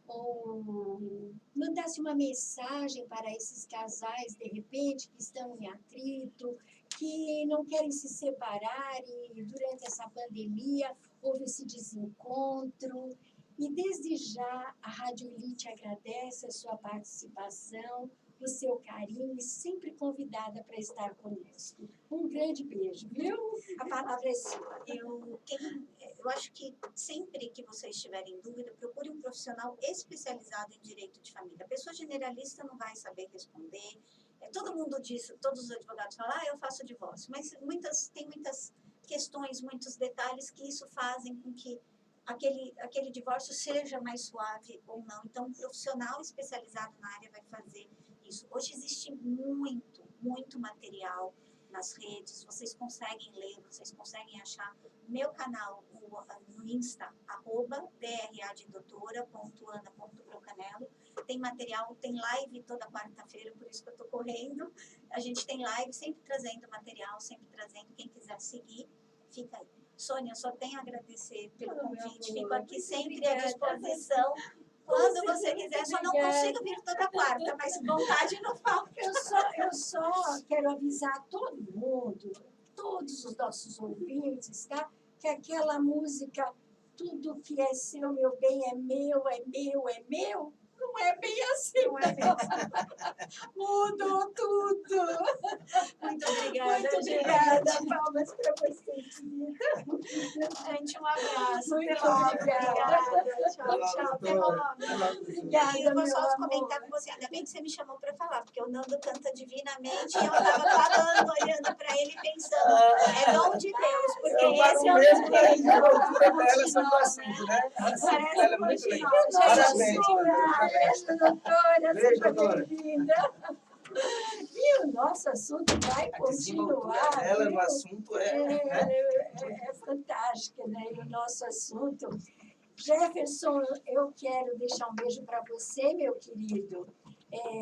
ou mandasse uma mensagem para esses casais, de repente, que estão em atrito, que não querem se separar e durante essa pandemia houve esse desencontro. E desde já a Rádio Elite agradece a sua participação, o seu carinho e sempre convidada para estar conosco. Um grande beijo, viu? A palavra é sua. Eu acho que sempre que vocês tiverem dúvida, procure um profissional especializado em direito de família. A pessoa generalista não vai saber responder. Todo mundo diz, todos os advogados falam, eu faço divórcio. Mas tem muitas questões, muitos detalhes que isso fazem com que aquele divórcio seja mais suave ou não. Então, um profissional especializado na área vai fazer isso. Hoje existe muito material nas redes, vocês conseguem ler, vocês conseguem achar. Meu canal no Insta, @dradoutora.ana.procanelo, tem material, tem live toda quarta-feira, por isso que eu estou correndo. A gente tem live, sempre trazendo material, sempre trazendo. Quem quiser seguir, fica aí. Sônia, só tenho a agradecer pelo convite, fico aqui sempre à disposição. Quando você quiser, só não consigo vir toda quarta, mas vontade não falta. Eu só quero avisar a todo mundo, todos os nossos ouvintes, tá? Que aquela música, tudo que é seu, meu bem, é meu, é meu, é meu, não é bem assim. Não é bem assim. Mudou tudo. Muito obrigada. Muito obrigada. Palmas para você, querida. Gente, um abraço. Muito obrigada. Tchau, tchau. Até logo. Obrigada, E eu vou meu só amor. comentar com você. Ainda bem que você me chamou para falar, porque o Nando canta divinamente e eu estava falando, olhando para ele, pensando, é dom de Deus, porque esse é o mesmo, meu né? A altura dela só com assunto, né? Ela é muito legal. Parabéns. Doutora, Beijo, seja doutora. bem-vinda. E o nosso assunto vai A desenvoltura continuar. dela no viu? assunto é Fantástica, né? E o nosso assunto. Jefferson, eu quero deixar um beijo para você, meu querido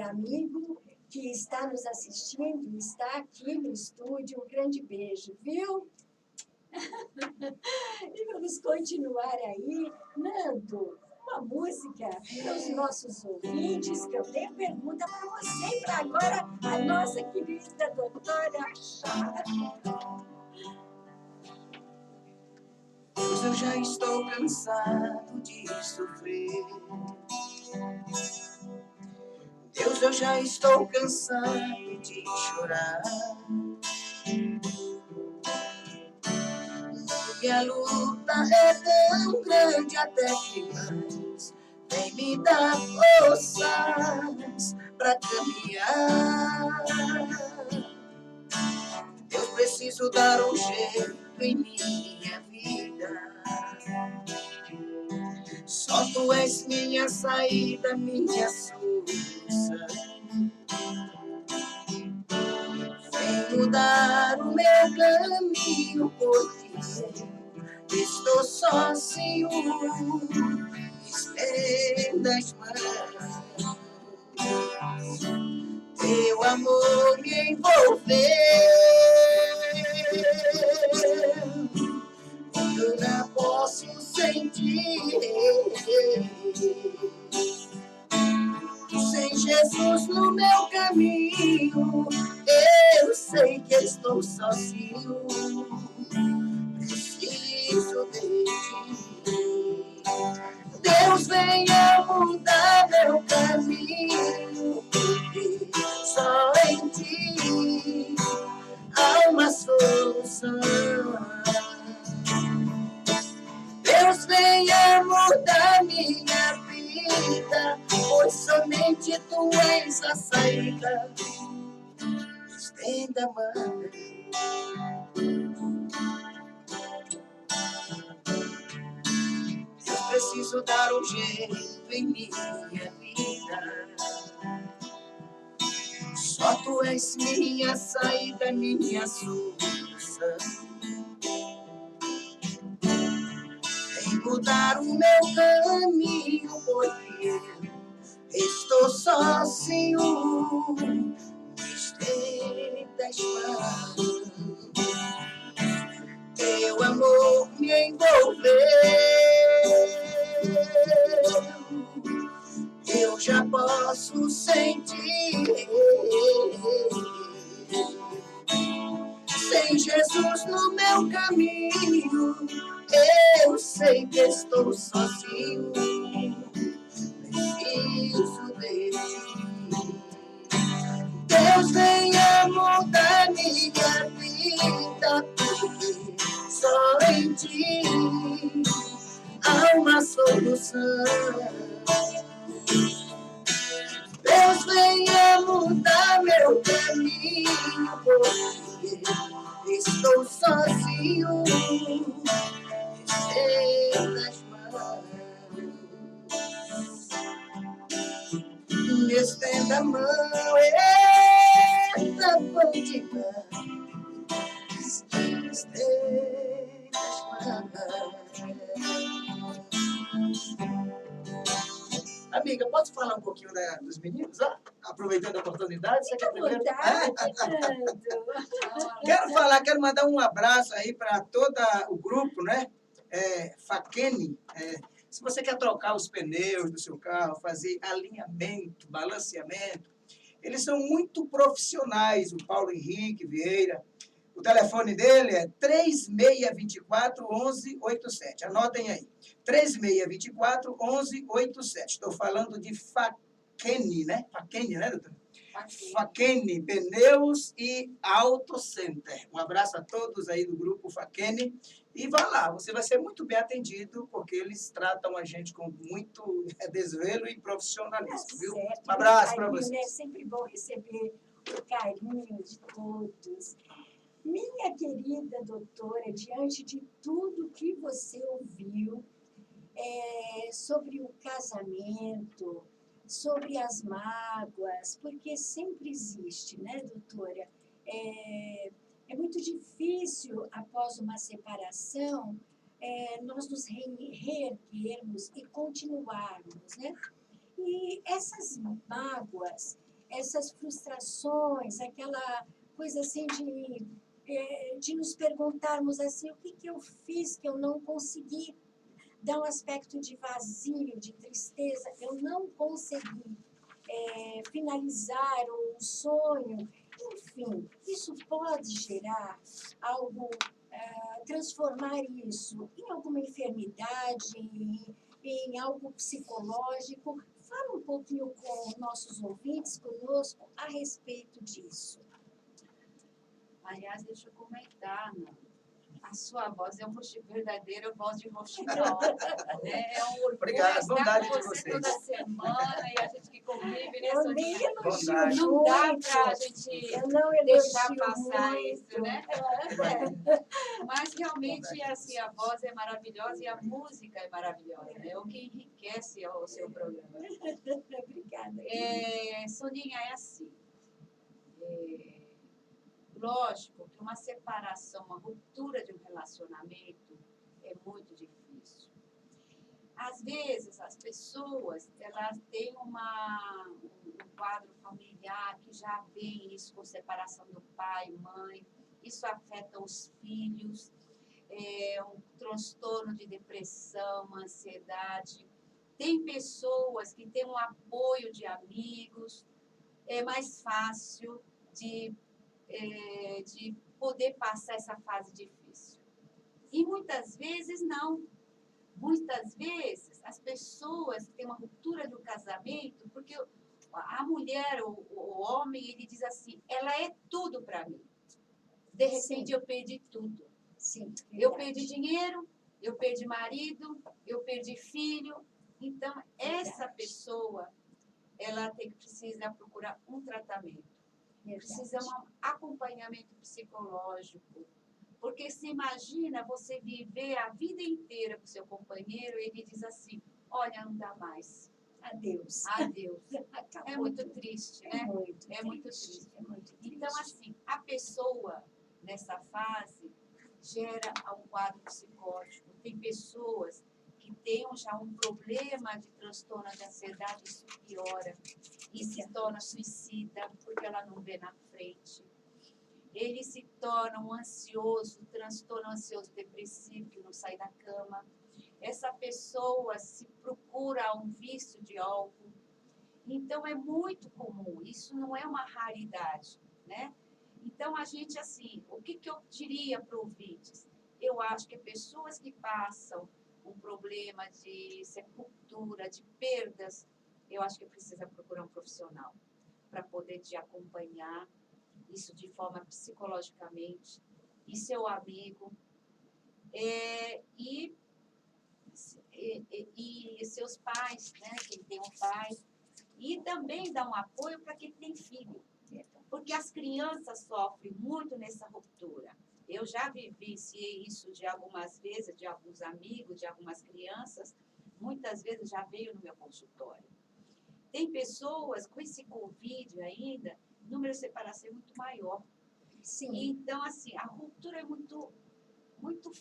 amigo, que está nos assistindo, está aqui no estúdio. Um grande beijo, viu? E vamos continuar aí. Nando, uma música para os nossos ouvintes, que eu tenho pergunta para você e para agora a nossa querida doutora Chara. Deus, eu já estou cansado de sofrer. Deus, eu já estou cansado de chorar. Minha luta é tão grande até que mais vem me dar forças pra caminhar. Eu preciso dar um jeito em minha vida. Só tu és minha saída, minha solução. Vem mudar o meu caminho, porque estou sozinho. Estenda as mãos. Teu amor me envolveu. Eu não posso sentir. Sem Jesus no meu caminho, eu sei que estou sozinho. Preciso de ti. Deus, venha mudar meu caminho, porque só em ti há uma solução. Deus, venha mudar minha vida, pois somente tu és a saída. Estenda a mão. Eu preciso dar um jeito em minha vida. Só tu és minha saída, minha solução. Vem mudar o meu caminho, porque estou sozinho. Estenda as mãos. Teu amor me envolveu. Eu já posso sentir. Sem Jesus no meu caminho, eu sei que estou sozinho. Deus venha mudar minha vida, porque só em ti há uma solução. Deus venha mudar meu caminho, porque estou sozinho em teus mãos. Me estenda a mão, esta ponte estenda as mãos. Amiga, posso falar um pouquinho dos meninos? Aproveitando a oportunidade, você quer primeiro? Quero mandar um abraço aí para todo o grupo, né? Faquene. Se você quer trocar os pneus do seu carro, fazer alinhamento, balanceamento, eles são muito profissionais, o Paulo Henrique Vieira. O telefone dele é 3624-1187. Anotem aí. 3624-1187. Estou falando de Faquene, né? Faquene, né, doutora? Faquene, Pneus e Auto Center. Um abraço a todos aí do grupo Faquene. E vá lá, você vai ser muito bem atendido, porque eles tratam a gente com muito desvelo e profissionalismo, viu? Um abraço para vocês. É sempre bom receber o carinho de todos. Minha querida doutora, diante de tudo que você ouviu sobre o casamento, sobre as mágoas, porque sempre existe, né, doutora? É muito difícil, após uma separação, nós nos reerguermos e continuarmos, né? E essas mágoas, essas frustrações, aquela coisa assim de nos perguntarmos assim, o que eu fiz que eu não consegui? Dá um aspecto de vazio, de tristeza, eu não consegui finalizar um sonho. Enfim, isso pode gerar algo, transformar isso em alguma enfermidade, em algo psicológico. Fala um pouquinho com nossos ouvintes, conosco, a respeito disso. Aliás, deixa eu comentar, Ana. A sua voz é uma verdadeira voz de roxinol. Né? É um orgulho estar com você toda semana e a gente que convive, né, Soninha? Não dá para a gente deixar passar isso, né? Mas realmente assim, a voz é maravilhosa e a música é maravilhosa. É o que enriquece o seu programa. Obrigada. Soninha, é assim. Lógico que uma separação, uma ruptura de um relacionamento é muito difícil. Às vezes, as pessoas elas têm um quadro familiar que já vem isso com separação do pai, mãe, isso afeta os filhos, um transtorno de depressão, ansiedade. Tem pessoas que têm um apoio de amigos, é mais fácil de poder passar essa fase difícil. E muitas vezes não. Muitas vezes as pessoas têm uma ruptura do casamento porque a mulher, o homem, ele diz assim, ela é tudo para mim. De repente eu perdi tudo. Sim, eu perdi dinheiro, eu perdi marido, eu perdi filho. Então, essa pessoa, ela precisa procurar um tratamento. Precisa de um acompanhamento psicológico. Porque se imagina você viver a vida inteira com seu companheiro e ele diz assim, olha, não dá mais. Adeus. Adeus. É muito triste, né? É muito triste. Então, assim, a pessoa, nessa fase, gera um quadro psicótico. Tem pessoas que têm já um problema de transtorno de ansiedade, isso piora. E se torna suicida, porque ela não vê na frente. Ele se torna um ansioso, transtorno ansioso depressivo, que não sai da cama. Essa pessoa se procura um vício de álcool. Então, é muito comum, isso não é uma raridade, né? Então, a gente, assim, o que eu diria para ouvintes? Eu acho que pessoas que passam um problema de sepultura, de perdas, eu acho que precisa procurar um profissional. para poder te acompanhar, isso de forma psicologicamente, e seu amigo, e seus pais, né, quem tem um pai, e também dar um apoio para quem tem filho, porque as crianças sofrem muito nessa ruptura. Eu já vivenciei isso de algumas vezes, de alguns amigos, de algumas crianças, muitas vezes já veio no meu consultório. Tem pessoas com esse Covid ainda, o número de separação é muito maior. Sim. Então, assim, a ruptura é muito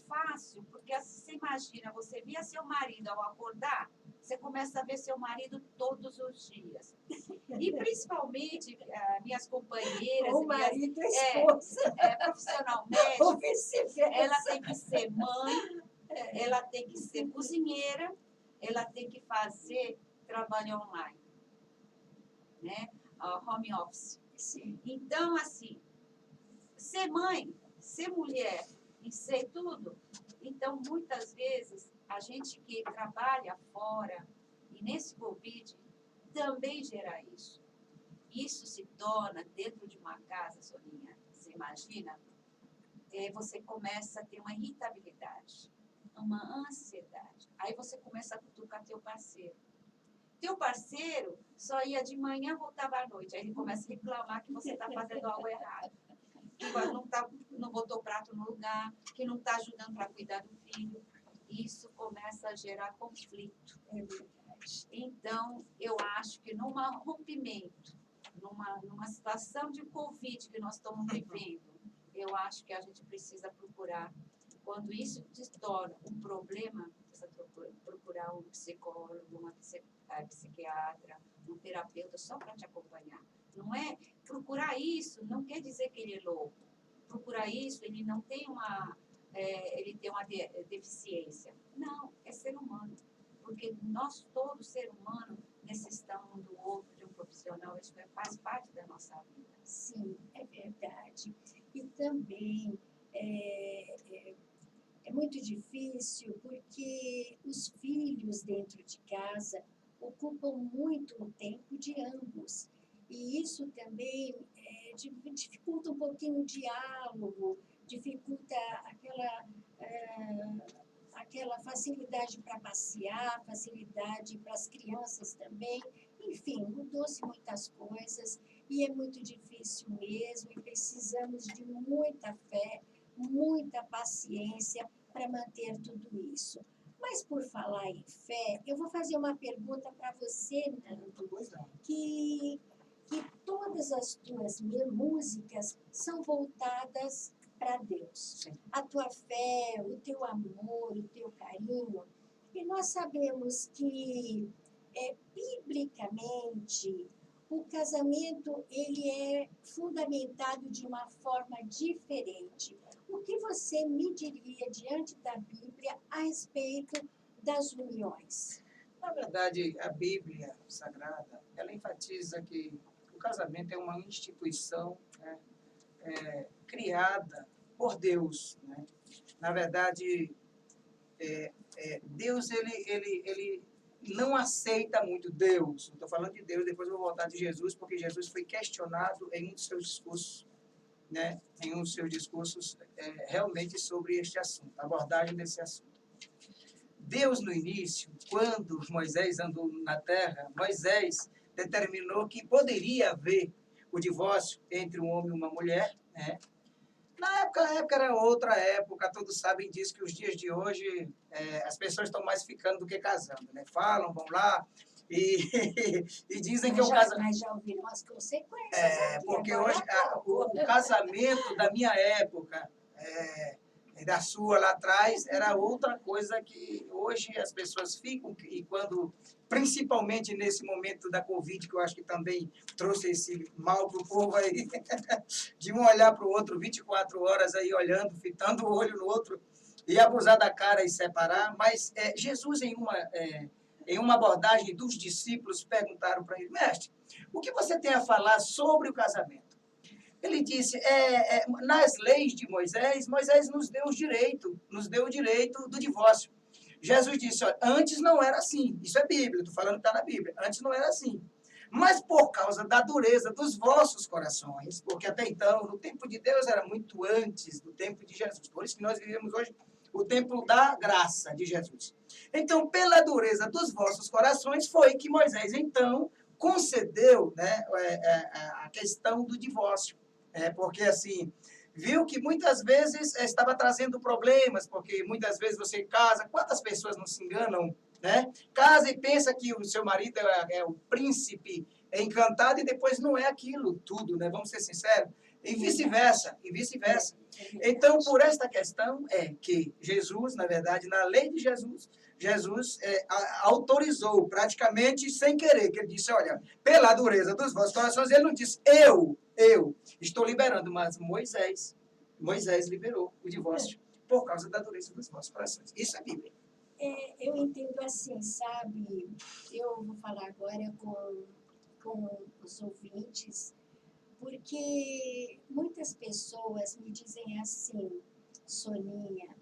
fácil, porque assim, você imagina, você via seu marido ao acordar, você começa a ver seu marido todos os dias. E principalmente, minhas companheiras... O marido e a esposa. Profissional médico, Ou vice-versa. ela tem que ser mãe, ela tem que ser cozinheira, ela tem que fazer trabalho online, né? Home office. Sim. Então, assim, ser mãe, ser mulher e ser tudo, então, muitas vezes, a gente que trabalha fora, e nesse Covid, também gera isso. Isso se torna, dentro de uma casa, Soninha, você imagina, você começa a ter uma irritabilidade, uma ansiedade. Aí você começa a cutucar teu parceiro. Teu parceiro só ia de manhã, voltava à noite. Aí ele começa a reclamar que você está fazendo algo errado. Que não botou o prato no lugar, que não está ajudando para cuidar do filho. Isso começa a gerar conflito. É verdade. Então, eu acho que num rompimento, numa situação de Covid que nós estamos vivendo, eu acho que a gente precisa procurar, quando isso se torna um problema, precisa procurar um psicólogo, uma psiquiatra, um terapeuta só para te acompanhar. Não é procurar isso, não quer dizer que ele é louco. Procurar isso, ele não tem ele tem uma deficiência. Não, é ser humano. Porque nós, todo ser humano, necessitamos um do outro, de um profissional, isso faz parte da nossa vida. Sim, é verdade. E também é muito difícil porque os filhos dentro de casa ocupam muito o tempo de ambos. E isso também dificulta um pouquinho o diálogo, dificulta aquela facilidade para passear, facilidade para as crianças também. Enfim, mudou-se muitas coisas e é muito difícil mesmo e precisamos de muita fé, muita paciência para manter tudo isso. Mas por falar em fé, eu vou fazer uma pergunta para você, Nando, que todas as tuas músicas são voltadas para Deus. Sim. A tua fé, o teu amor, o teu carinho. E nós sabemos que, biblicamente, o casamento ele é fundamentado de uma forma diferente. O que você me diria diante da Bíblia a respeito das uniões? Na verdade, a Bíblia Sagrada, ela enfatiza que o casamento é uma instituição, né, criada por Deus, né? Na verdade, Deus, ele não aceita muito Deus. Estou falando de Deus, depois eu vou voltar de Jesus, porque Jesus foi questionado em um dos seus discursos, né? Em um dos seus discursos realmente sobre este assunto, a abordagem desse assunto. Deus, no início, quando Moisés andou na terra, Moisés determinou que poderia haver o divórcio entre um homem e uma mulher, né? Na época, a época era outra época, todos sabem disso, que os dias de hoje as pessoas estão mais ficando do que casando, né? Falam, vão lá e dizem que o casamento... Mas já ouviram as consequências. Porque hoje o casamento da minha época, da sua lá atrás, era outra coisa que hoje as pessoas ficam, e quando, principalmente nesse momento da Covid, que eu acho que também trouxe esse mal para o povo aí, de um olhar para o outro 24 horas aí olhando, fitando o olho no outro, e abusar da cara e separar, mas Jesus em uma abordagem dos discípulos perguntaram para ele: mestre, o que você tem a falar sobre o casamento? Ele disse, nas leis de Moisés, Moisés nos deu o direito do divórcio. Jesus disse, olha, antes não era assim. Isso é Bíblia, estou falando que está na Bíblia. Antes não era assim. mas por causa da dureza dos vossos corações, porque até então, no tempo de Deus, era muito antes do tempo de Jesus. Por isso que nós vivemos hoje o tempo da graça de Jesus. Então, pela dureza dos vossos corações, foi que Moisés, então, concedeu, né, a questão do divórcio. Porque, assim, viu que muitas vezes estava trazendo problemas, porque muitas vezes você casa, quantas pessoas não se enganam, né? Casa e pensa que o seu marido é o príncipe encantado e depois não é aquilo tudo, né? Vamos ser sinceros. E vice-versa, e vice-versa. Então, por esta questão é que Jesus, na verdade, na lei de Jesus, Jesus autorizou praticamente sem querer, que ele disse, olha, pela dureza dos vossos corações, ele não disse, eu estou liberando, mas Moisés liberou o divórcio por causa da dureza dos vossos corações. Isso é Bíblia. Eu entendo assim, sabe? Eu vou falar agora com os ouvintes, porque muitas pessoas me dizem assim, Soninha,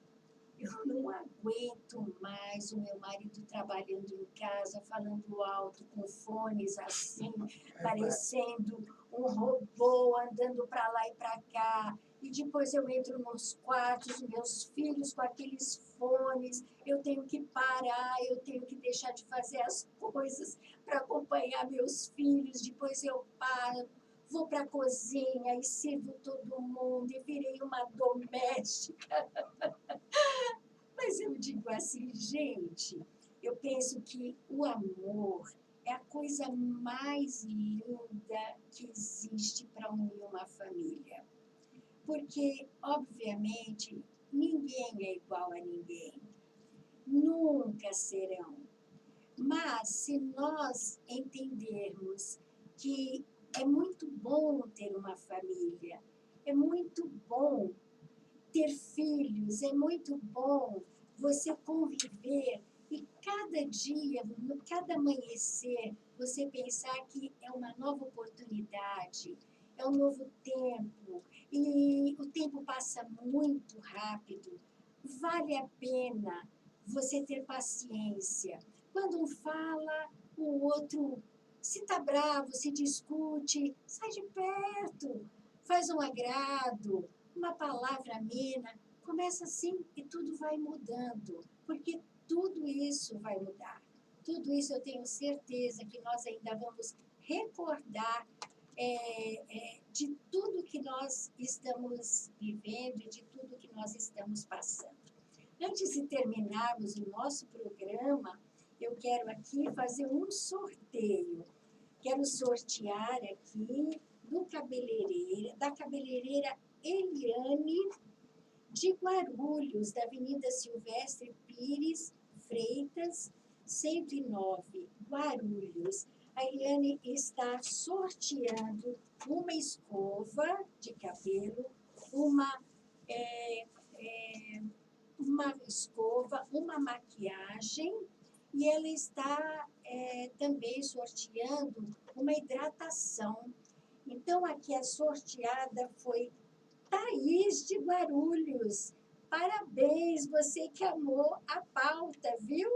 eu não aguento mais o meu marido trabalhando em casa, falando alto, com fones assim, parecendo um robô, andando para lá e para cá. E depois eu entro nos quartos, meus filhos com aqueles fones, eu tenho que parar, eu tenho que deixar de fazer as coisas para acompanhar meus filhos, depois eu paro, vou para a cozinha e sirvo todo mundo, e virei uma doméstica. Mas eu digo assim, gente, eu penso que o amor é a coisa mais linda que existe para unir uma família. Porque, obviamente, ninguém é igual a ninguém. Nunca serão. Mas, se nós entendermos que é muito bom ter uma família, é muito bom ter filhos, é muito bom você conviver e cada dia, cada amanhecer, você pensar que é uma nova oportunidade, é um novo tempo, e o tempo passa muito rápido. Vale a pena você ter paciência. Quando um fala, o outro, se está bravo, se discute, sai de perto, faz um agrado, uma palavra amena, começa assim e tudo vai mudando, porque tudo isso vai mudar. Tudo isso eu tenho certeza que nós ainda vamos recordar de tudo que nós estamos vivendo e de tudo que nós estamos passando. Antes de terminarmos o nosso programa, eu quero aqui fazer um sorteio. Quero sortear aqui da cabeleireira Eliane de Guarulhos, da Avenida Silvestre Pires Freitas, 109, Guarulhos. A Eliane está sorteando uma escova de cabelo, uma escova, uma maquiagem, e ela está também sorteando uma hidratação. Então, aqui a sorteada foi Thaís de Guarulhos. Parabéns, você que amou a pauta, viu?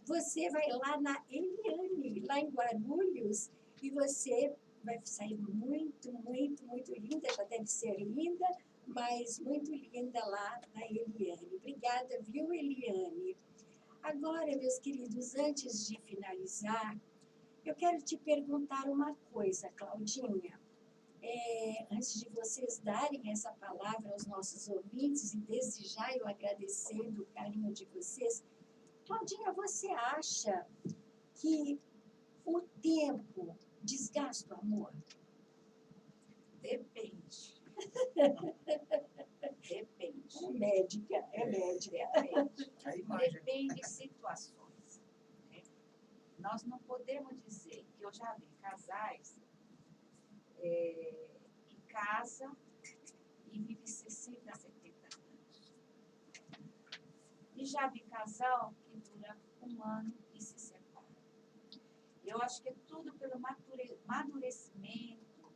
Você vai lá na Eliane, lá em Guarulhos, e você vai sair muito, muito, muito linda, já deve ser linda, mas muito linda lá na Eliane. Obrigada, viu, Eliane? Agora, meus queridos, antes de finalizar, eu quero te perguntar uma coisa, Claudinha. Antes de vocês darem essa palavra aos nossos ouvintes, e desde já eu agradecendo o carinho de vocês, Claudinha, você acha que o tempo desgasta o amor? Depende. Depende. É médica, é médica. Depende de situações. Né? Nós não podemos dizer que eu já vi casais que casa e vive 60, 70 anos. E já vi casal que dura um ano e se separa. Eu acho que é tudo pelo amadurecimento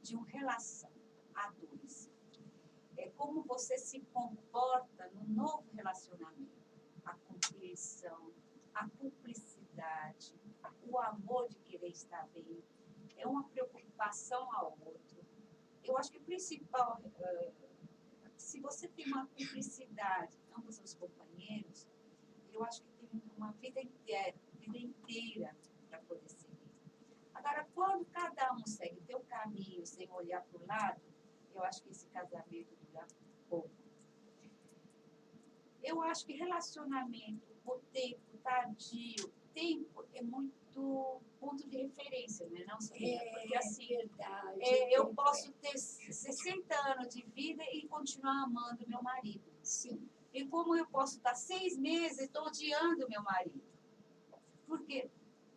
de uma relação a dois. É como você se comporta no novo relacionamento. A compreensão, a cumplicidade, o amor de que querer estar bem, é uma preocupação ao outro. Eu acho que o principal, se você tem uma cumplicidade, ambos os companheiros, eu acho que tem uma vida inteira para poder seguir. Agora, quando cada um segue o seu caminho sem olhar para o lado, eu acho que esse casamento dura pouco. Eu acho que relacionamento, o tempo tardio, tempo é muito ponto de referência, não é não, Sonia? Porque assim, verdade. eu posso ter 60 anos de vida e continuar amando meu marido. Sim. E como eu posso estar 6 meses, estou odiando meu marido. Por quê?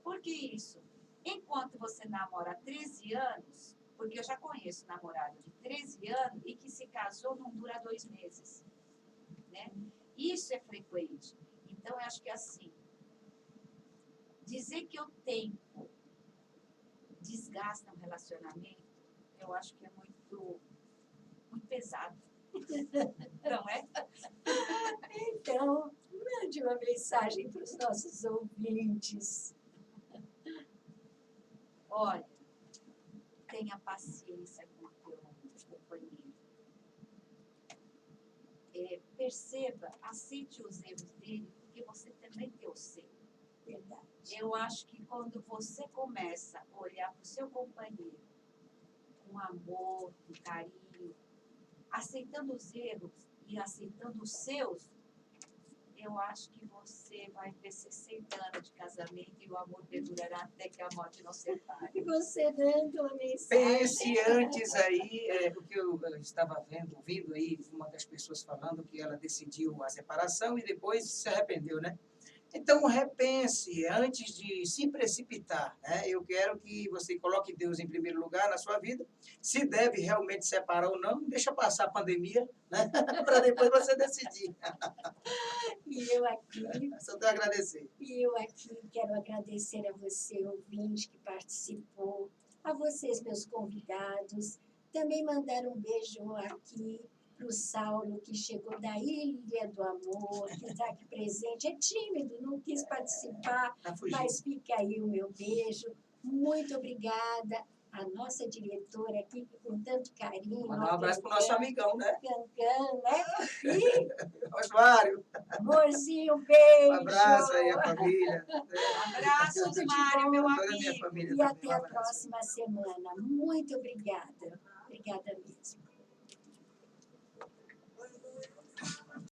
Porque isso, enquanto você namora há 13 anos, porque eu já conheço namorado de 13 anos e que se casou não dura 2 meses. Né? Isso é frequente. Então, eu acho que assim, dizer que o tempo desgasta um relacionamento, eu acho que é muito, muito pesado. Não é? Então, mande uma mensagem para os nossos ouvintes. Olha, tenha paciência com o teu companheiro. Perceba, aceite os erros dele, porque você também tem o seu. Verdade. Eu acho que quando você começa a olhar para o seu companheiro com amor, com carinho, aceitando os erros e aceitando os seus, eu acho que você vai ter 60 anos de casamento e o amor perdurará até que a morte nos separe. E você dando uma mensagem. Pense antes aí, porque eu estava ouvindo aí uma das pessoas falando que ela decidiu a separação e depois se arrependeu, né? Então, repense antes de se precipitar, né? Eu quero que você coloque Deus em primeiro lugar na sua vida. Se deve realmente separar ou não, deixa passar a pandemia, né? Para depois você decidir. E eu aqui Só tenho a agradecer. E eu aqui quero agradecer a você, ouvinte, que participou, a vocês, meus convidados. Também mandar um beijo aqui para o Saulo, que chegou da Ilha do Amor, que está aqui presente. É tímido, não quis participar, Tá fugindo. mas fica aí o meu beijo. Muito obrigada. A nossa diretora aqui, com tanto carinho. Mandar um abraço para o nosso amigão, né? Cancan, né? E, Osmário. amorzinho, beijo. Um abraço aí à família. Abraço, Tudo de Mário, bom. meu Toda a minha amigo. família E também. até Um a abraço. próxima semana. Muito obrigada. Obrigada mesmo.